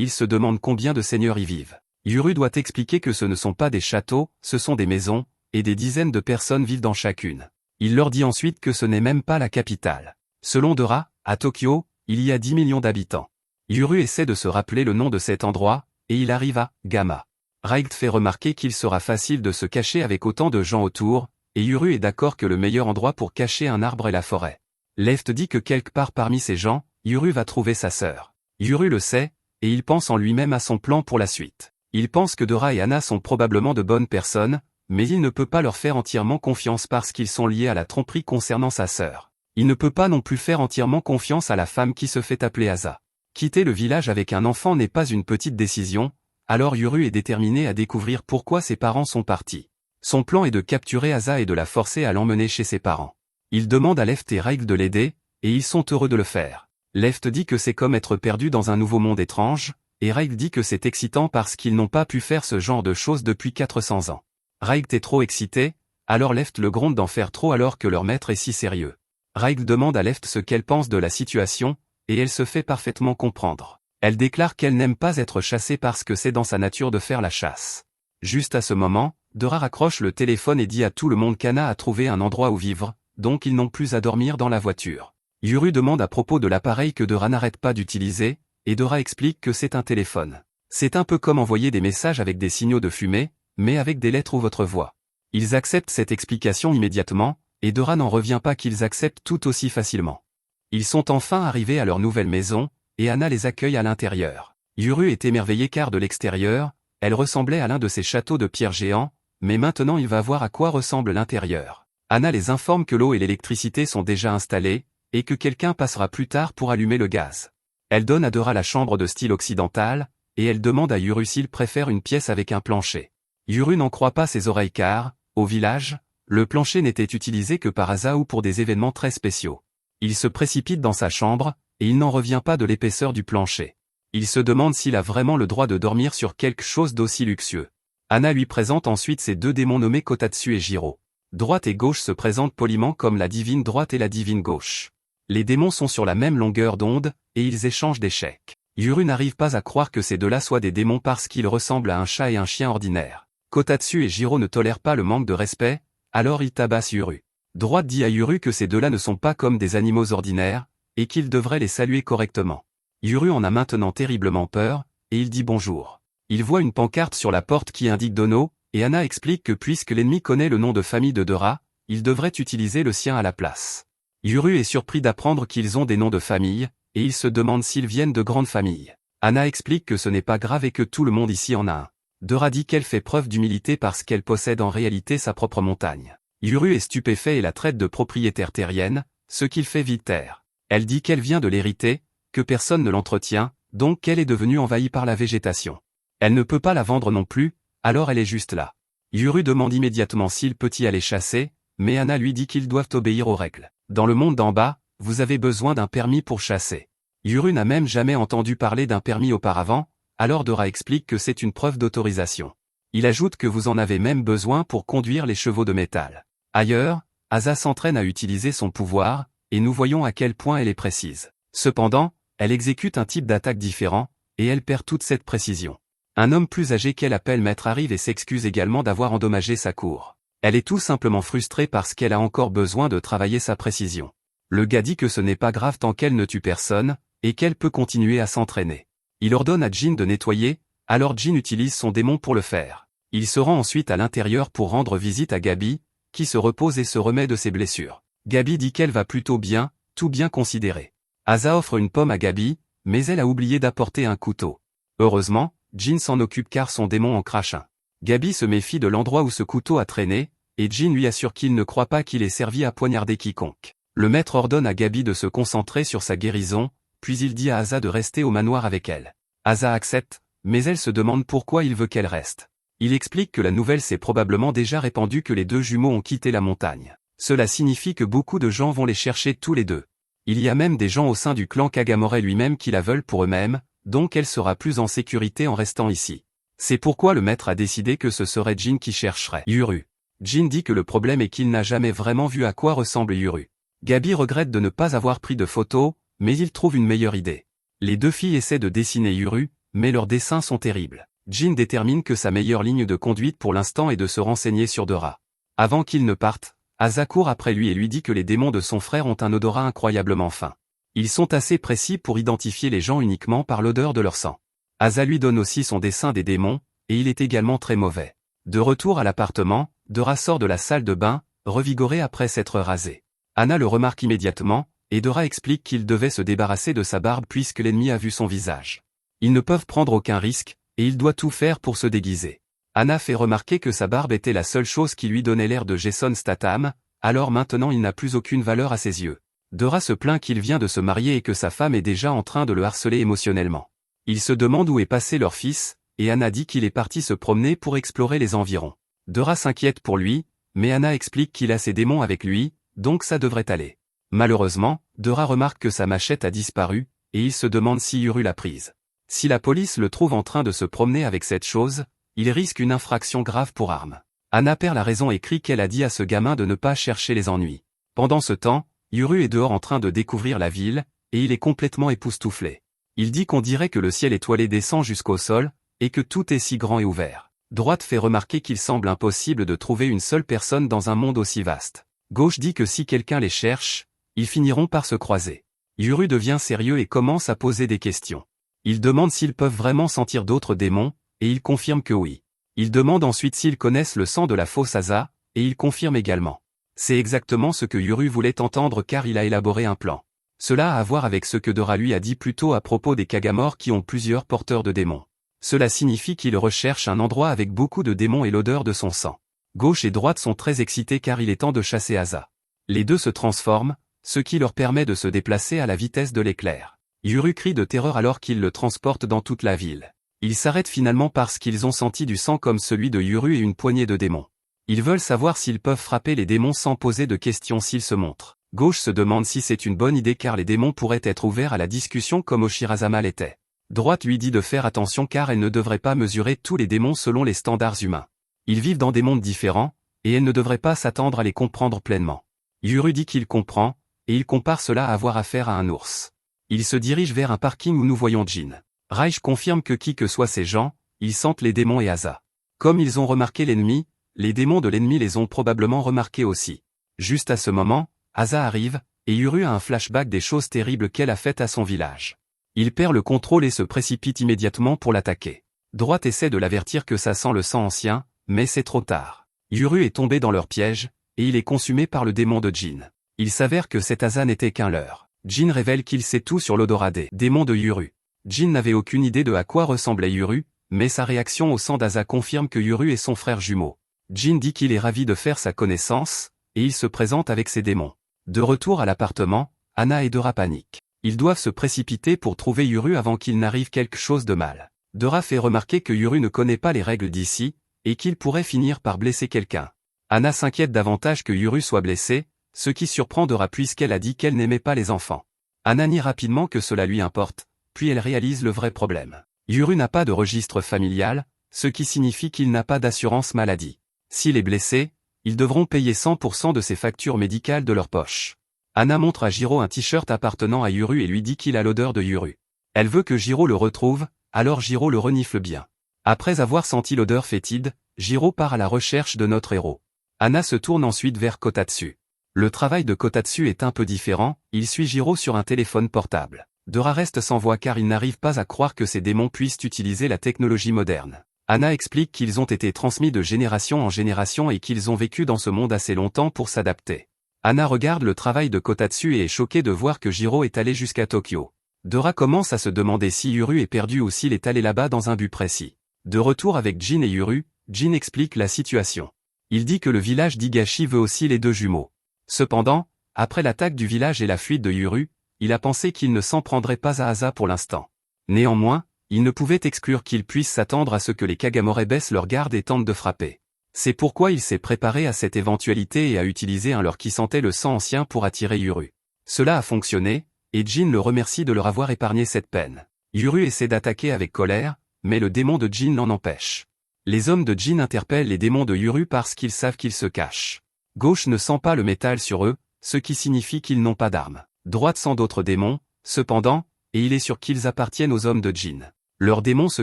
[SPEAKER 1] ils se demandent combien de seigneurs y vivent. Yuru doit expliquer que ce ne sont pas des châteaux, ce sont des maisons, et des dizaines de personnes vivent dans chacune. Il leur dit ensuite que ce n'est même pas la capitale. Selon Dora, à Tokyo, il y a 10 millions d'habitants. Yuru essaie de se rappeler le nom de cet endroit, et il arrive à Gama. Raigt fait remarquer qu'il sera facile de se cacher avec autant de gens autour, et Yuru est d'accord que le meilleur endroit pour cacher un arbre est la forêt. Left dit que quelque part parmi ces gens, Yuru va trouver sa sœur. Yuru le sait, et il pense en lui-même à son plan pour la suite. Il pense que Dora et Anna sont probablement de bonnes personnes, mais il ne peut pas leur faire entièrement confiance parce qu'ils sont liés à la tromperie concernant sa sœur. Il ne peut pas non plus faire entièrement confiance à la femme qui se fait appeler Asa. Quitter le village avec un enfant n'est pas une petite décision, alors Yuru est déterminé à découvrir pourquoi ses parents sont partis. Son plan est de capturer Asa et de la forcer à l'emmener chez ses parents. Il demande à Left et Raigt de l'aider, et ils sont heureux de le faire. Left dit que c'est comme être perdu dans un nouveau monde étrange, et Raigt dit que c'est excitant parce qu'ils n'ont pas pu faire ce genre de choses depuis 400 ans. Raigt est trop excité, alors Left le gronde d'en faire trop alors que leur maître est si sérieux. Raigt demande à Left ce qu'elle pense de la situation, et elle se fait parfaitement comprendre. Elle déclare qu'elle n'aime pas être chassée parce que c'est dans sa nature de faire la chasse. Juste à ce moment, Dora raccroche le téléphone et dit à tout le monde qu'Anna a trouvé un endroit où vivre, donc ils n'ont plus à dormir dans la voiture. Yuru demande à propos de l'appareil que Dora n'arrête pas d'utiliser, et Dora explique que c'est un téléphone. C'est un peu comme envoyer des messages avec des signaux de fumée, mais avec des lettres ou votre voix. Ils acceptent cette explication immédiatement, et Dora n'en revient pas qu'ils acceptent tout aussi facilement. Ils sont enfin arrivés à leur nouvelle maison, et Anna les accueille à l'intérieur. Yuru est émerveillé car de l'extérieur, elle ressemblait à l'un de ces châteaux de pierre géants, mais maintenant il va voir à quoi ressemble l'intérieur. Anna les informe que l'eau et l'électricité sont déjà installées, et que quelqu'un passera plus tard pour allumer le gaz. Elle donne à Dora la chambre de style occidental, et elle demande à Yuru s'il préfère une pièce avec un plancher. Yuru n'en croit pas ses oreilles car, au village, le plancher n'était utilisé que par Asa ou pour des événements très spéciaux. Il se précipite dans sa chambre, et il n'en revient pas de l'épaisseur du plancher. Il se demande s'il a vraiment le droit de dormir sur quelque chose d'aussi luxueux. Anna lui présente ensuite ses deux démons nommés Kotatsu et Jiro. Droite et gauche se présentent poliment comme la divine droite et la divine gauche. Les démons sont sur la même longueur d'onde, et ils échangent des chèques. Yuru n'arrive pas à croire que ces deux-là soient des démons parce qu'ils ressemblent à un chat et un chien ordinaire. Kotatsu et Jiro ne tolèrent pas le manque de respect, alors ils tabassent Yuru. Droite dit à Yuru que ces deux-là ne sont pas comme des animaux ordinaires, et qu'il devrait les saluer correctement. Yuru en a maintenant terriblement peur, et il dit bonjour. Il voit une pancarte sur la porte qui indique Dono, et Anna explique que puisque l'ennemi connaît le nom de famille de Dora, il devrait utiliser le sien à la place. Yuru est surpris d'apprendre qu'ils ont des noms de famille, et il se demande s'ils viennent de grandes familles. Anna explique que ce n'est pas grave et que tout le monde ici en a un. Dora dit qu'elle fait preuve d'humilité parce qu'elle possède en réalité sa propre montagne. Yuru est stupéfait et la traite de propriétaire terrienne, ce qu'il fait vite taire. Elle dit qu'elle vient de l'hériter, que personne ne l'entretient, donc qu'elle est devenue envahie par la végétation. Elle ne peut pas la vendre non plus, alors elle est juste là. Yuru demande immédiatement s'il peut y aller chasser, mais Anna lui dit qu'ils doivent obéir aux règles. Dans le monde d'en bas, vous avez besoin d'un permis pour chasser. Yuru n'a même jamais entendu parler d'un permis auparavant, alors Dora explique que c'est une preuve d'autorisation. Il ajoute que vous en avez même besoin pour conduire les chevaux de métal. Ailleurs, Asa s'entraîne à utiliser son pouvoir, et nous voyons à quel point elle est précise. Cependant, elle exécute un type d'attaque différent, et elle perd toute cette précision. Un homme plus âgé qu'elle appelle maître arrive et s'excuse également d'avoir endommagé sa cour. Elle est tout simplement frustrée parce qu'elle a encore besoin de travailler sa précision. Le gars dit que ce n'est pas grave tant qu'elle ne tue personne, et qu'elle peut continuer à s'entraîner. Il ordonne à Jin de nettoyer, alors Jin utilise son démon pour le faire. Il se rend ensuite à l'intérieur pour rendre visite à Gabi, qui se repose et se remet de ses blessures. Gabi dit qu'elle va plutôt bien, tout bien considéré. Asa offre une pomme à Gabi, mais elle a oublié d'apporter un couteau. Heureusement, Jin s'en occupe car son démon en crache un. Gabi se méfie de l'endroit où ce couteau a traîné, et Jin lui assure qu'il ne croit pas qu'il ait servi à poignarder quiconque. Le maître ordonne à Gabi de se concentrer sur sa guérison, puis il dit à Asa de rester au manoir avec elle. Asa accepte, mais elle se demande pourquoi il veut qu'elle reste. Il explique que la nouvelle s'est probablement déjà répandue que les deux jumeaux ont quitté la montagne. Cela signifie que beaucoup de gens vont les chercher tous les deux. Il y a même des gens au sein du clan Kagamore lui-même qui la veulent pour eux-mêmes, donc elle sera plus en sécurité en restant ici. C'est pourquoi le maître a décidé que ce serait Jin qui chercherait Yuru. Jin dit que le problème est qu'il n'a jamais vraiment vu à quoi ressemble Yuru. Gabi regrette de ne pas avoir pris de photos, mais il trouve une meilleure idée. Les deux filles essaient de dessiner Yuru, mais leurs dessins sont terribles. Jin détermine que sa meilleure ligne de conduite pour l'instant est de se renseigner sur Dora. Avant qu'il ne parte, Asa court après lui et lui dit que les démons de son frère ont un odorat incroyablement fin. Ils sont assez précis pour identifier les gens uniquement par l'odeur de leur sang. Asa lui donne aussi son dessin des démons, et il est également très mauvais. De retour à l'appartement, Dora sort de la salle de bain, revigorée après s'être rasée. Anna le remarque immédiatement, et Dora explique qu'il devait se débarrasser de sa barbe puisque l'ennemi a vu son visage. Ils ne peuvent prendre aucun risque, et il doit tout faire pour se déguiser. Anna fait remarquer que sa barbe était la seule chose qui lui donnait l'air de Jason Statham, alors maintenant il n'a plus aucune valeur à ses yeux. Dora se plaint qu'il vient de se marier et que sa femme est déjà en train de le harceler émotionnellement. Il se demande où est passé leur fils, et Anna dit qu'il est parti se promener pour explorer les environs. Dora s'inquiète pour lui, mais Anna explique qu'il a ses démons avec lui, donc ça devrait aller. Malheureusement, Dora remarque que sa machette a disparu, et il se demande si Yuru l'a prise. Si la police le trouve en train de se promener avec cette chose, il risque une infraction grave pour arme. Anna perd la raison et crie qu'elle a dit à ce gamin de ne pas chercher les ennuis. Pendant ce temps, Yuru est dehors en train de découvrir la ville, et il est complètement époustouflé. Il dit qu'on dirait que le ciel étoilé descend jusqu'au sol, et que tout est si grand et ouvert. Droite fait remarquer qu'il semble impossible de trouver une seule personne dans un monde aussi vaste. Gauche dit que si quelqu'un les cherche, ils finiront par se croiser. Yuru devient sérieux et commence à poser des questions. Il demande s'ils peuvent vraiment sentir d'autres démons, et il confirme que oui. Il demande ensuite s'ils connaissent le sang de la fausse Asa, et il confirme également. C'est exactement ce que Yuru voulait entendre car il a élaboré un plan. Cela a à voir avec ce que Dora lui a dit plus tôt à propos des Kagamore qui ont plusieurs porteurs de démons. Cela signifie qu'il recherche un endroit avec beaucoup de démons et l'odeur de son sang. Gauche et droite sont très excités car il est temps de chasser Asa. Les deux se transforment, ce qui leur permet de se déplacer à la vitesse de l'éclair. Yuru crie de terreur alors qu'il le transporte dans toute la ville. Ils s'arrêtent finalement parce qu'ils ont senti du sang comme celui de Yuru et une poignée de démons. Ils veulent savoir s'ils peuvent frapper les démons sans poser de questions s'ils se montrent. Gauche se demande si c'est une bonne idée car les démons pourraient être ouverts à la discussion comme Oshirazama l'était. Droite lui dit de faire attention car elle ne devrait pas mesurer tous les démons selon les standards humains. Ils vivent dans des mondes différents, et elle ne devrait pas s'attendre à les comprendre pleinement. Yuru dit qu'il comprend, et il compare cela à avoir affaire à un ours. Il se dirige vers un parking où nous voyons Jin. Reich confirme que qui que soient ces gens, ils sentent les démons et Asa. Comme ils ont remarqué l'ennemi, les démons de l'ennemi les ont probablement remarqués aussi. Juste à ce moment, Asa arrive, et Yuru a un flashback des choses terribles qu'elle a faites à son village. Il perd le contrôle et se précipite immédiatement pour l'attaquer. Droite essaie de l'avertir que ça sent le sang ancien, mais c'est trop tard. Yuru est tombé dans leur piège, et il est consumé par le démon de Jin. Il s'avère que cet Asa n'était qu'un leurre. Jin révèle qu'il sait tout sur l'odorat des démons de Yuru. Jin n'avait aucune idée de à quoi ressemblait Yuru, mais sa réaction au sang d'Asa confirme que Yuru est son frère jumeau. Jin dit qu'il est ravi de faire sa connaissance, et il se présente avec ses démons. De retour à l'appartement, Anna et Dora paniquent. Ils doivent se précipiter pour trouver Yuru avant qu'il n'arrive quelque chose de mal. Dora fait remarquer que Yuru ne connaît pas les règles d'ici, et qu'il pourrait finir par blesser quelqu'un. Anna s'inquiète davantage que Yuru soit blessé, ce qui surprend Dora puisqu'elle a dit qu'elle n'aimait pas les enfants. Anna nie rapidement que cela lui importe, puis elle réalise le vrai problème. Yuru n'a pas de registre familial, ce qui signifie qu'il n'a pas d'assurance maladie. S'il est blessé, ils devront payer 100% de ses factures médicales de leur poche. Anna montre à Jiro un t-shirt appartenant à Yuru et lui dit qu'il a l'odeur de Yuru. Elle veut que Jiro le retrouve, alors Jiro le renifle bien. Après avoir senti l'odeur fétide, Jiro part à la recherche de notre héros. Anna se tourne ensuite vers Kotatsu. Le travail de Kotatsu est un peu différent, il suit Jiro sur un téléphone portable. Dora reste sans voix car il n'arrive pas à croire que ces démons puissent utiliser la technologie moderne. Anna explique qu'ils ont été transmis de génération en génération et qu'ils ont vécu dans ce monde assez longtemps pour s'adapter. Anna regarde le travail de Kotatsu et est choquée de voir que Jiro est allé jusqu'à Tokyo. Dora commence à se demander si Yuru est perdu ou s'il est allé là-bas dans un but précis. De retour avec Jin et Yuru, Jin explique la situation. Il dit que le village d'Higashi veut aussi les deux jumeaux. Cependant, après l'attaque du village et la fuite de Yuru, il a pensé qu'il ne s'en prendrait pas à Asa pour l'instant. Néanmoins, il ne pouvait exclure qu'ils puissent s'attendre à ce que les Kagamore baissent leur garde et tentent de frapper. C'est pourquoi il s'est préparé à cette éventualité et a utilisé un leurre qui sentait le sang ancien pour attirer Yuru. Cela a fonctionné, et Jin le remercie de leur avoir épargné cette peine. Yuru essaie d'attaquer avec colère, mais le démon de Jin l'en empêche. Les hommes de Jin interpellent les démons de Yuru parce qu'ils savent qu'ils se cachent. Gauche ne sent pas le métal sur eux, ce qui signifie qu'ils n'ont pas d'armes. Droite sent d'autres démons, cependant, et il est sûr qu'ils appartiennent aux hommes de Jin. Leurs démons se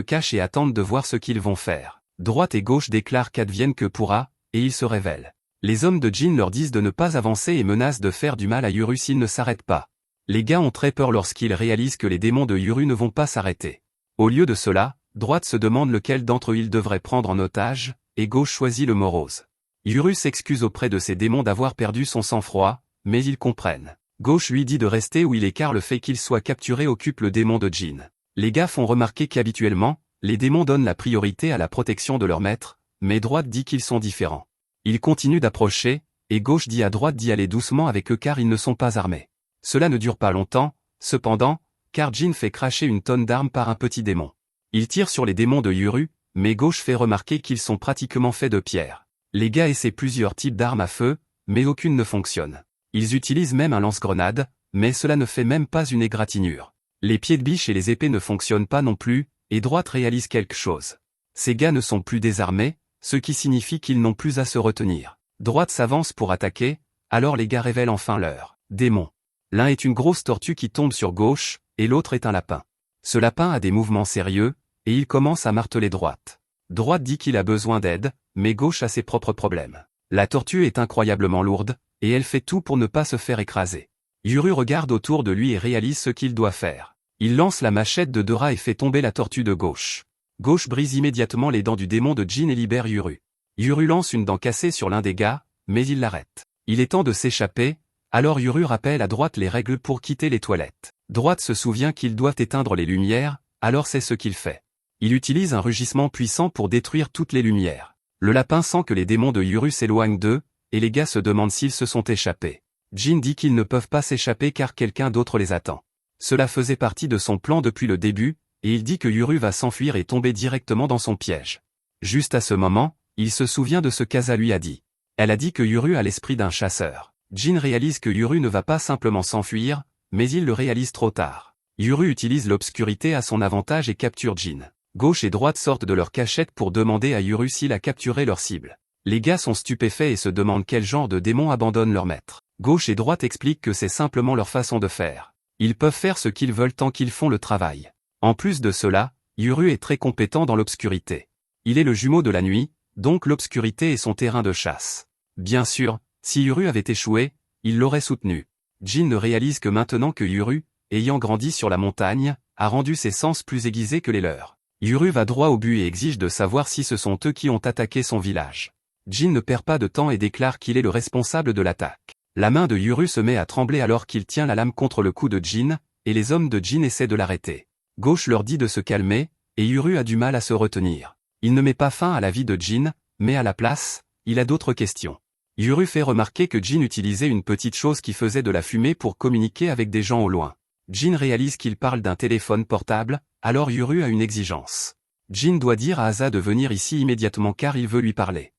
[SPEAKER 1] cachent et attendent de voir ce qu'ils vont faire. Droite et gauche déclarent qu'advienne que pourra, et ils se révèlent. Les hommes de Jin leur disent de ne pas avancer et menacent de faire du mal à Yuru s'ils ne s'arrêtent pas. Les gars ont très peur lorsqu'ils réalisent que les démons de Yuru ne vont pas s'arrêter. Au lieu de cela, Droite se demande lequel d'entre eux il devrait prendre en otage, et Gauche choisit le morose. Yuru s'excuse auprès de ses démons d'avoir perdu son sang-froid, mais ils comprennent. Gauche lui dit de rester où il est car le fait qu'il soit capturé occupe le démon de Jin. Les gars font remarquer qu'habituellement, les démons donnent la priorité à la protection de leur maître, mais Droite dit qu'ils sont différents. Ils continuent d'approcher, et Gauche dit à Droite d'y aller doucement avec eux car ils ne sont pas armés. Cela ne dure pas longtemps, cependant, car Jin fait cracher une tonne d'armes par un petit démon. Il tire sur les démons de Yuru, mais Gauche fait remarquer qu'ils sont pratiquement faits de pierre. Les gars essaient plusieurs types d'armes à feu, mais aucune ne fonctionne. Ils utilisent même un lance-grenade, mais cela ne fait même pas une égratignure. Les pieds de biche et les épées ne fonctionnent pas non plus, et Droite réalise quelque chose. Ces gars ne sont plus désarmés, ce qui signifie qu'ils n'ont plus à se retenir. Droite s'avance pour attaquer, alors les gars révèlent enfin leur démon. L'un est une grosse tortue qui tombe sur Gauche, et l'autre est un lapin. Ce lapin a des mouvements sérieux, et il commence à marteler Droite. Droite dit qu'il a besoin d'aide, mais Gauche a ses propres problèmes. La tortue est incroyablement lourde, et elle fait tout pour ne pas se faire écraser. Yuru regarde autour de lui et réalise ce qu'il doit faire. Il lance la machette de Dora et fait tomber la tortue de Gauche. Gauche brise immédiatement les dents du démon de Jin et libère Yuru. Yuru lance une dent cassée sur l'un des gars, mais il l'arrête. Il est temps de s'échapper, alors Yuru rappelle à Droite les règles pour quitter les toilettes. Droite se souvient qu'il doit éteindre les lumières, alors c'est ce qu'il fait. Il utilise un rugissement puissant pour détruire toutes les lumières. Le lapin sent que les démons de Yuru s'éloignent d'eux, et les gars se demandent s'ils se sont échappés. Jin dit qu'ils ne peuvent pas s'échapper car quelqu'un d'autre les attend. Cela faisait partie de son plan depuis le début, et il dit que Yuru va s'enfuir et tomber directement dans son piège. Juste à ce moment, il se souvient de ce qu'Asa lui a dit. Elle a dit que Yuru a l'esprit d'un chasseur. Jin réalise que Yuru ne va pas simplement s'enfuir, mais il le réalise trop tard. Yuru utilise l'obscurité à son avantage et capture Jin. Gauche et Droite sortent de leur cachette pour demander à Yuru s'il a capturé leur cible. Les gars sont stupéfaits et se demandent quel genre de démon abandonne leur maître. Gauche et Droite expliquent que c'est simplement leur façon de faire. Ils peuvent faire ce qu'ils veulent tant qu'ils font le travail. En plus de cela, Yuru est très compétent dans l'obscurité. Il est le jumeau de la nuit, donc l'obscurité est son terrain de chasse. Bien sûr, si Yuru avait échoué, il l'aurait soutenu. Jin ne réalise que maintenant que Yuru, ayant grandi sur la montagne, a rendu ses sens plus aiguisés que les leurs. Yuru va droit au but et exige de savoir si ce sont eux qui ont attaqué son village. Jin ne perd pas de temps et déclare qu'il est le responsable de l'attaque. La main de Yuru se met à trembler alors qu'il tient la lame contre le cou de Jin, et les hommes de Jin essaient de l'arrêter. Gauche leur dit de se calmer, et Yuru a du mal à se retenir. Il ne met pas fin à la vie de Jin, mais à la place, il a d'autres questions. Yuru fait remarquer que Jin utilisait une petite chose qui faisait de la fumée pour communiquer avec des gens au loin. Jin réalise qu'il parle d'un téléphone portable, alors Yuru a une exigence. Jin doit dire à Asa de venir ici immédiatement car il veut lui parler.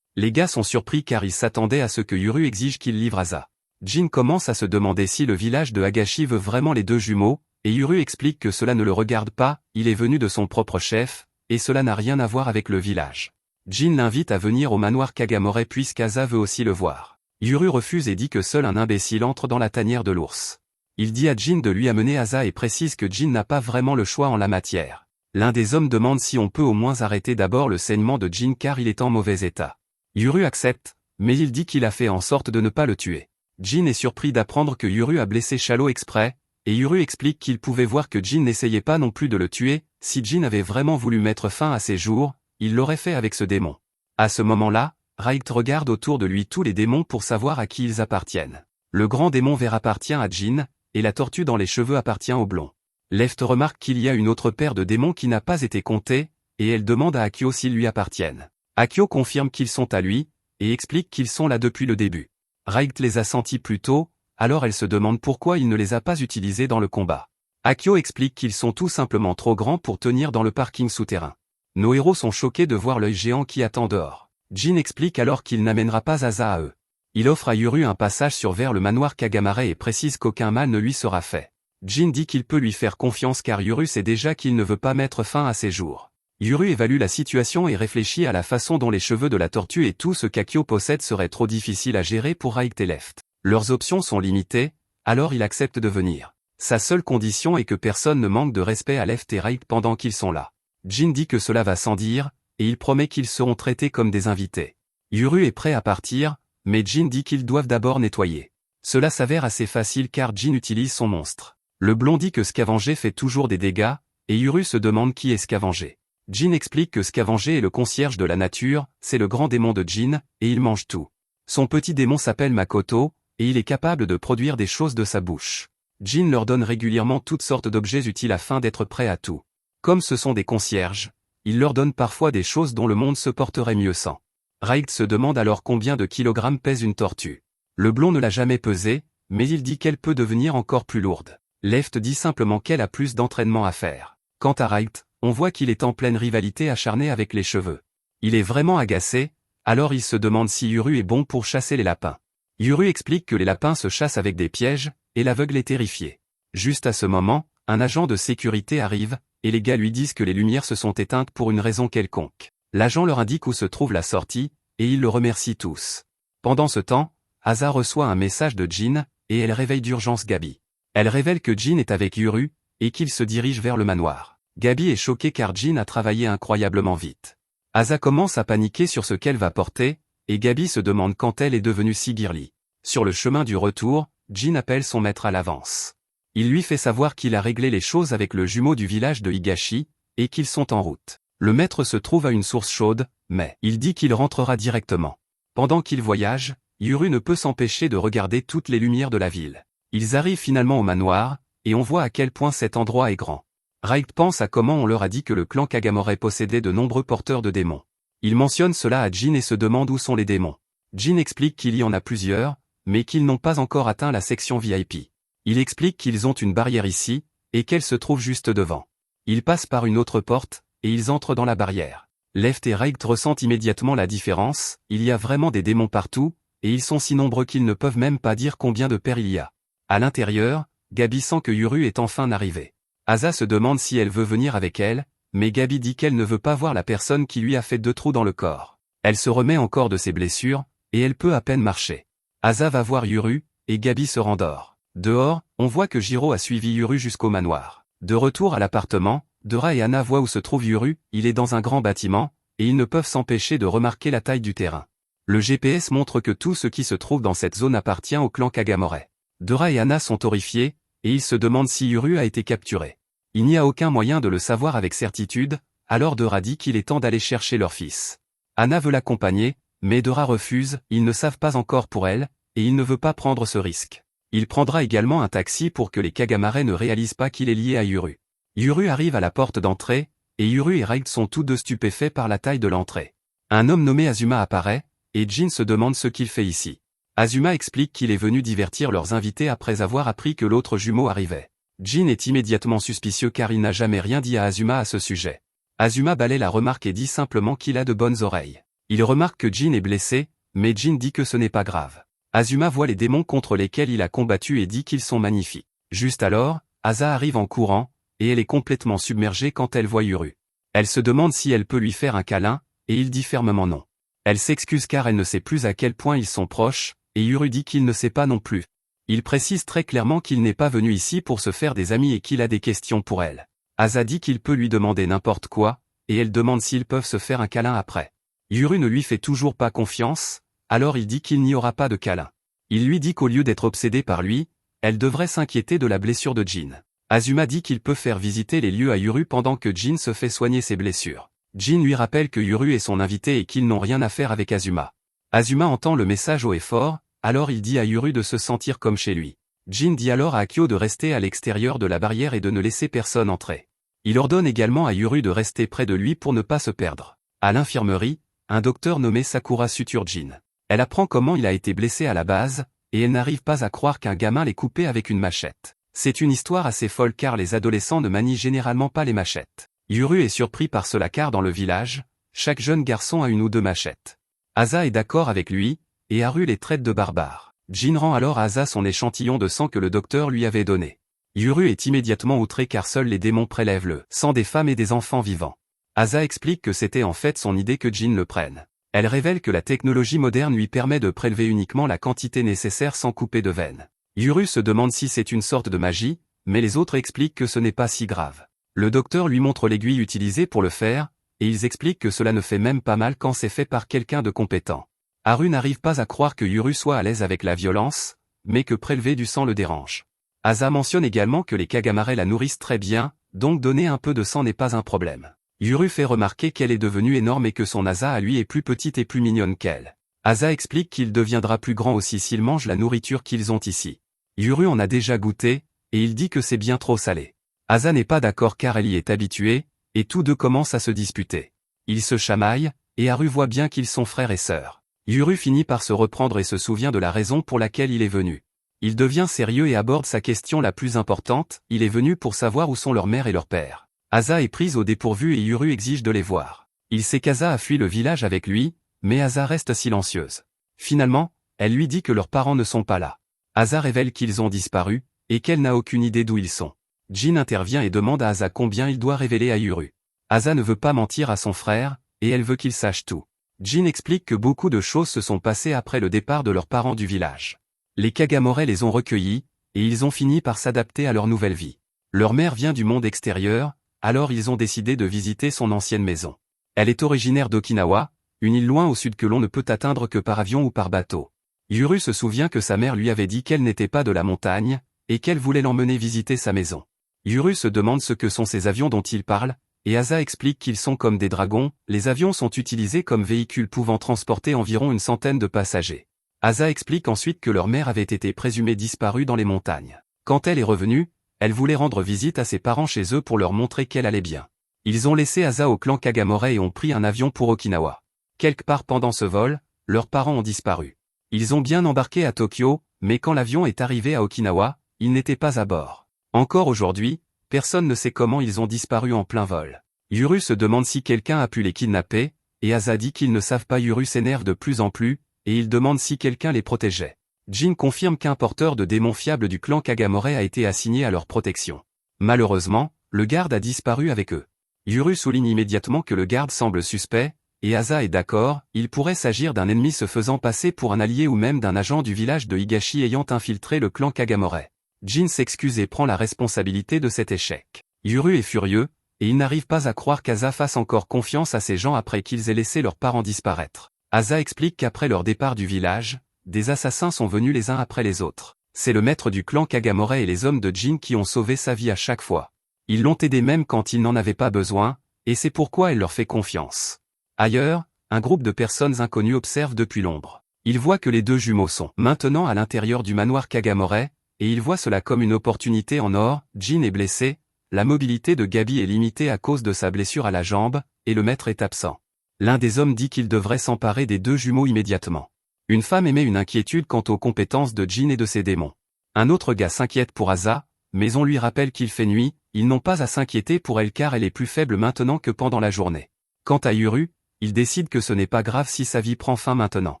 [SPEAKER 1] Les gars sont surpris car ils s'attendaient à ce que Yuru exige qu'il livre Asa. Jin commence à se demander si le village de Hagashi veut vraiment les deux jumeaux, et Yuru explique que cela ne le regarde pas, il est venu de son propre chef, et cela n'a rien à voir avec le village. Jin l'invite à venir au manoir Kagamore puisqu'Asa veut aussi le voir. Yuru refuse et dit que seul un imbécile entre dans la tanière de l'ours. Il dit à Jin de lui amener Asa et précise que Jin n'a pas vraiment le choix en la matière. L'un des hommes demande si on peut au moins arrêter d'abord le saignement de Jin car il est en mauvais état. Yuru accepte, mais il dit qu'il a fait en sorte de ne pas le tuer. Jin est surpris d'apprendre que Yuru a blessé Shallow exprès, et Yuru explique qu'il pouvait voir que Jin n'essayait pas non plus de le tuer. Si Jin avait vraiment voulu mettre fin à ses jours, il l'aurait fait avec ce démon. À ce moment-là, Raigt regarde autour de lui tous les démons pour savoir à qui ils appartiennent. Le grand démon vert appartient à Jin, et la tortue dans les cheveux appartient au blond. Left remarque qu'il y a une autre paire de démons qui n'a pas été comptée, et elle demande à Akio s'ils lui appartiennent. Akio confirme qu'ils sont à lui, et explique qu'ils sont là depuis le début. Raigt les a sentis plus tôt, alors elle se demande pourquoi il ne les a pas utilisés dans le combat. Akio explique qu'ils sont tout simplement trop grands pour tenir dans le parking souterrain. Nos héros sont choqués de voir l'œil géant qui attend dehors. Jin explique alors qu'il n'amènera pas Asa à eux. Il offre à Yuru un passage sur vers le manoir Kagamare et précise qu'aucun mal ne lui sera fait. Jin dit qu'il peut lui faire confiance car Yuru sait déjà qu'il ne veut pas mettre fin à ses jours. Yuru évalue la situation et réfléchit à la façon dont les cheveux de la tortue et tout ce qu'Akio possède serait trop difficile à gérer pour Raigt et Left. Leurs options sont limitées, alors il accepte de venir. Sa seule condition est que personne ne manque de respect à Left et Raigt pendant qu'ils sont là. Jin dit que cela va sans dire, et il promet qu'ils seront traités comme des invités. Yuru est prêt à partir, mais Jin dit qu'ils doivent d'abord nettoyer. Cela s'avère assez facile car Jin utilise son monstre. Le blond dit que Scavenger fait toujours des dégâts, et Yuru se demande qui est Scavenger. Jin explique que Scavenger est le concierge de la nature, c'est le grand démon de Jin, et il mange tout. Son petit démon s'appelle Makoto, et il est capable de produire des choses de sa bouche. Jin leur donne régulièrement toutes sortes d'objets utiles afin d'être prêts à tout. Comme ce sont des concierges, il leur donne parfois des choses dont le monde se porterait mieux sans. Raigt se demande alors combien de kilogrammes pèse une tortue. Le blond ne l'a jamais pesée, mais il dit qu'elle peut devenir encore plus lourde. Left dit simplement qu'elle a plus d'entraînement à faire. Quant à Raigt, on voit qu'il est en pleine rivalité acharnée avec les cheveux. Il est vraiment agacé, alors il se demande si Yuru est bon pour chasser les lapins. Yuru explique que les lapins se chassent avec des pièges, et l'aveugle est terrifié. Juste à ce moment, un agent de sécurité arrive, et les gars lui disent que les lumières se sont éteintes pour une raison quelconque. L'agent leur indique où se trouve la sortie, et ils le remercient tous. Pendant ce temps, Asa reçoit un message de Jin, et elle réveille d'urgence Gabi. Elle révèle que Jin est avec Yuru, et qu'il se dirige vers le manoir. Gabi est choquée car Jin a travaillé incroyablement vite. Asa commence à paniquer sur ce qu'elle va porter, et Gabi se demande quand elle est devenue si girly. Sur le chemin du retour, Jin appelle son maître à l'avance. Il lui fait savoir qu'il a réglé les choses avec le jumeau du village de Higashi, et qu'ils sont en route. Le maître se trouve à une source chaude, mais il dit qu'il rentrera directement. Pendant qu'il voyage, Yuru ne peut s'empêcher de regarder toutes les lumières de la ville. Ils arrivent finalement au manoir, et on voit à quel point cet endroit est grand. Raigt pense à comment on leur a dit que le clan Kagamore possédait de nombreux porteurs de démons. Il mentionne cela à Jin et se demande où sont les démons. Jin explique qu'il y en a plusieurs, mais qu'ils n'ont pas encore atteint la section VIP. Il explique qu'ils ont une barrière ici, et qu'elle se trouve juste devant. Ils passent par une autre porte, et ils entrent dans la barrière. Left et Raigt ressentent immédiatement la différence, il y a vraiment des démons partout, et ils sont si nombreux qu'ils ne peuvent même pas dire combien de paires il y a. À l'intérieur, Gabi sent que Yuru est enfin arrivée. Asa se demande si elle veut venir avec elle, mais Gabi dit qu'elle ne veut pas voir la personne qui lui a fait 2 trous dans le corps. Elle se remet encore de ses blessures, et elle peut à peine marcher. Asa va voir Yuru, et Gabi se rendort. Dehors, on voit que Jiro a suivi Yuru jusqu'au manoir. De retour à l'appartement, Dora et Anna voient où se trouve Yuru, il est dans un grand bâtiment, et ils ne peuvent s'empêcher de remarquer la taille du terrain. Le GPS montre que tout ce qui se trouve dans cette zone appartient au clan Kagamore. Dora et Anna sont horrifiés, et ils se demandent si Yuru a été capturé. Il n'y a aucun moyen de le savoir avec certitude, alors Dora dit qu'il est temps d'aller chercher leur fils. Anna veut l'accompagner, mais Dora refuse, ils ne savent pas encore pour elle, et il ne veut pas prendre ce risque. Il prendra également un taxi pour que les Kagamare ne réalisent pas qu'il est lié à Yuru. Yuru arrive à la porte d'entrée, et Yuru et Raigt sont tous deux stupéfaits par la taille de l'entrée. Un homme nommé Azuma apparaît, et Jin se demande ce qu'il fait ici. Azuma explique qu'il est venu divertir leurs invités après avoir appris que l'autre jumeau arrivait. Jin est immédiatement suspicieux car il n'a jamais rien dit à Azuma à ce sujet. Azuma balaie la remarque et dit simplement qu'il a de bonnes oreilles. Il remarque que Jin est blessé, mais Jin dit que ce n'est pas grave. Azuma voit les démons contre lesquels il a combattu et dit qu'ils sont magnifiques. Juste alors, Asa arrive en courant, et elle est complètement submergée quand elle voit Yuru. Elle se demande si elle peut lui faire un câlin, et il dit fermement non. Elle s'excuse car elle ne sait plus à quel point ils sont proches, et Yuru dit qu'il ne sait pas non plus. Il précise très clairement qu'il n'est pas venu ici pour se faire des amis et qu'il a des questions pour elle. Asa dit qu'il peut lui demander n'importe quoi, et elle demande s'ils peuvent se faire un câlin après. Yuru ne lui fait toujours pas confiance, alors il dit qu'il n'y aura pas de câlin. Il lui dit qu'au lieu d'être obsédée par lui, elle devrait s'inquiéter de la blessure de Jin. Azuma dit qu'il peut faire visiter les lieux à Yuru pendant que Jin se fait soigner ses blessures. Jin lui rappelle que Yuru est son invité et qu'ils n'ont rien à faire avec Azuma. Azuma entend le message haut et fort, alors il dit à Yuru de se sentir comme chez lui. Jin dit alors à Akio de rester à l'extérieur de la barrière et de ne laisser personne entrer. Il ordonne également à Yuru de rester près de lui pour ne pas se perdre. À l'infirmerie, un docteur nommé Sakura suture Jin. Elle apprend comment il a été blessé à la base, et elle n'arrive pas à croire qu'un gamin l'ait coupé avec une machette. C'est une histoire assez folle car les adolescents ne manient généralement pas les machettes. Yuru est surpris par cela car dans le village, chaque jeune garçon a une ou deux machettes. Asa est d'accord avec lui, et Haru les traite de barbares. Jin rend alors à Asa son échantillon de sang que le docteur lui avait donné. Yuru est immédiatement outré car seuls les démons prélèvent le sang des femmes et des enfants vivants. Asa explique que c'était en fait son idée que Jin le prenne. Elle révèle que la technologie moderne lui permet de prélever uniquement la quantité nécessaire sans couper de veine. Yuru se demande si c'est une sorte de magie, mais les autres expliquent que ce n'est pas si grave. Le docteur lui montre l'aiguille utilisée pour le faire, et ils expliquent que cela ne fait même pas mal quand c'est fait par quelqu'un de compétent. Haru n'arrive pas à croire que Yuru soit à l'aise avec la violence, mais que prélever du sang le dérange. Asa mentionne également que les Kagamares la nourrissent très bien, donc donner un peu de sang n'est pas un problème. Yuru fait remarquer qu'elle est devenue énorme et que son Asa à lui est plus petite et plus mignonne qu'elle. Asa explique qu'il deviendra plus grand aussi s'il mange la nourriture qu'ils ont ici. Yuru en a déjà goûté, et il dit que c'est bien trop salé. Asa n'est pas d'accord car elle y est habituée, et tous deux commencent à se disputer. Ils se chamaillent, et Haru voit bien qu'ils sont frères et sœurs. Yuru finit par se reprendre et se souvient de la raison pour laquelle il est venu. Il devient sérieux et aborde sa question la plus importante, il est venu pour savoir où sont leur mère et leur père. Asa est prise au dépourvu et Yuru exige de les voir. Il sait qu'Asa a fui le village avec lui, mais Asa reste silencieuse. Finalement, elle lui dit que leurs parents ne sont pas là. Asa révèle qu'ils ont disparu, et qu'elle n'a aucune idée d'où ils sont. Jin intervient et demande à Asa combien il doit révéler à Yuru. Asa ne veut pas mentir à son frère, et elle veut qu'il sache tout. Jin explique que beaucoup de choses se sont passées après le départ de leurs parents du village. Les Kagamares les ont recueillis, et ils ont fini par s'adapter à leur nouvelle vie. Leur mère vient du monde extérieur, alors ils ont décidé de visiter son ancienne maison. Elle est originaire d'Okinawa, une île loin au sud que l'on ne peut atteindre que par avion ou par bateau. Yuru se souvient que sa mère lui avait dit qu'elle n'était pas de la montagne, et qu'elle voulait l'emmener visiter sa maison. Yuru se demande ce que sont ces avions dont il parle, et Asa explique qu'ils sont comme des dragons, les avions sont utilisés comme véhicules pouvant transporter environ une centaine de passagers. Asa explique ensuite que leur mère avait été présumée disparue dans les montagnes. Quand elle est revenue, elle voulait rendre visite à ses parents chez eux pour leur montrer qu'elle allait bien. Ils ont laissé Asa au clan Kagamore et ont pris un avion pour Okinawa. Quelque part pendant ce vol, leurs parents ont disparu. Ils ont bien embarqué à Tokyo, mais quand l'avion est arrivé à Okinawa, ils n'étaient pas à bord. Encore aujourd'hui, personne ne sait comment ils ont disparu en plein vol. Yuru se demande si quelqu'un a pu les kidnapper, et Asa dit qu'ils ne savent pas. Yuru s'énerve de plus en plus, et il demande si quelqu'un les protégeait. Jin confirme qu'un porteur de démons fiable du clan Kagamore a été assigné à leur protection. Malheureusement, le garde a disparu avec eux. Yuru souligne immédiatement que le garde semble suspect, et Asa est d'accord, il pourrait s'agir d'un ennemi se faisant passer pour un allié ou même d'un agent du village de Higashi ayant infiltré le clan Kagamore. Jin s'excuse et prend la responsabilité de cet échec. Yuru est furieux, et il n'arrive pas à croire qu'Asa fasse encore confiance à ces gens après qu'ils aient laissé leurs parents disparaître. Asa explique qu'après leur départ du village, des assassins sont venus les uns après les autres. C'est le maître du clan Kagamore et les hommes de Jin qui ont sauvé sa vie à chaque fois. Ils l'ont aidé même quand il n'en avait pas besoin, et c'est pourquoi elle leur fait confiance. Ailleurs, un groupe de personnes inconnues observe depuis l'ombre. Ils voient que les deux jumeaux sont maintenant à l'intérieur du manoir Kagamore, et ils voient cela comme une opportunité en or. Jin est blessé, la mobilité de Gabi est limitée à cause de sa blessure à la jambe, et le maître est absent. L'un des hommes dit qu'il devrait s'emparer des deux jumeaux immédiatement. Une femme émet une inquiétude quant aux compétences de Jin et de ses démons. Un autre gars s'inquiète pour Asa, mais on lui rappelle qu'il fait nuit, ils n'ont pas à s'inquiéter pour elle car elle est plus faible maintenant que pendant la journée. Quant à Yuru, il décide que ce n'est pas grave si sa vie prend fin maintenant.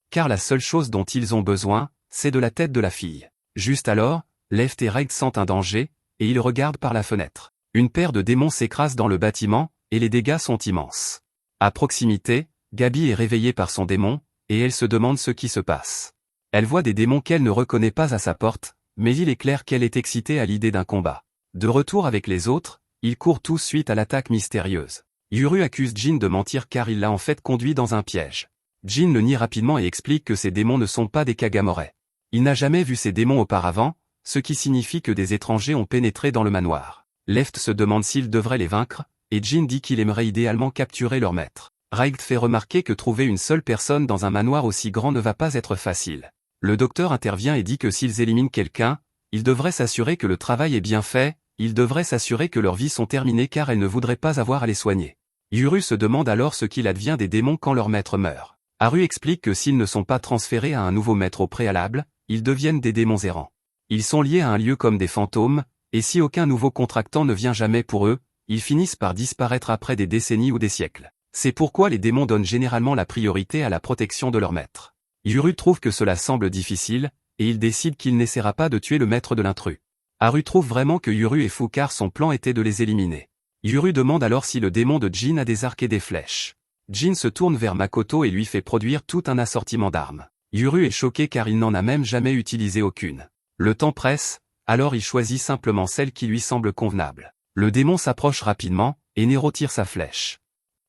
[SPEAKER 1] Car la seule chose dont ils ont besoin, c'est de la tête de la fille. Juste alors, Left et Reg sentent un danger, et ils regardent par la fenêtre. Une paire de démons s'écrase dans le bâtiment, et les dégâts sont immenses. À proximité, Gabi est réveillée par son démon, et elle se demande ce qui se passe. Elle voit des démons qu'elle ne reconnaît pas à sa porte, mais il est clair qu'elle est excitée à l'idée d'un combat. De retour avec les autres, ils courent tous suite à l'attaque mystérieuse. Yuru accuse Jin de mentir car il l'a en fait conduit dans un piège. Jin le nie rapidement et explique que ces démons ne sont pas des Kagamore. Il n'a jamais vu ces démons auparavant, ce qui signifie que des étrangers ont pénétré dans le manoir. Left se demande s'il devrait les vaincre, et Jin dit qu'il aimerait idéalement capturer leur maître. Raigt fait remarquer que trouver une seule personne dans un manoir aussi grand ne va pas être facile. Le docteur intervient et dit que s'ils éliminent quelqu'un, ils devraient s'assurer que le travail est bien fait, ils devraient s'assurer que leurs vies sont terminées car elles ne voudraient pas avoir à les soigner. Yuru se demande alors ce qu'il advient des démons quand leur maître meurt. Haru explique que s'ils ne sont pas transférés à un nouveau maître au préalable, ils deviennent des démons errants. Ils sont liés à un lieu comme des fantômes, et si aucun nouveau contractant ne vient jamais pour eux, ils finissent par disparaître après des décennies ou des siècles. C'est pourquoi les démons donnent généralement la priorité à la protection de leur maître. Yuru trouve que cela semble difficile, et il décide qu'il n'essaiera pas de tuer le maître de l'intrus. Haru trouve vraiment que Yuru est fou car son plan était de les éliminer. Yuru demande alors si le démon de Jin a des arcs et des flèches. Jin se tourne vers Makoto et lui fait produire tout un assortiment d'armes. Yuru est choqué car il n'en a même jamais utilisé aucune. Le temps presse, alors il choisit simplement celle qui lui semble convenable. Le démon s'approche rapidement, et Nero tire sa flèche.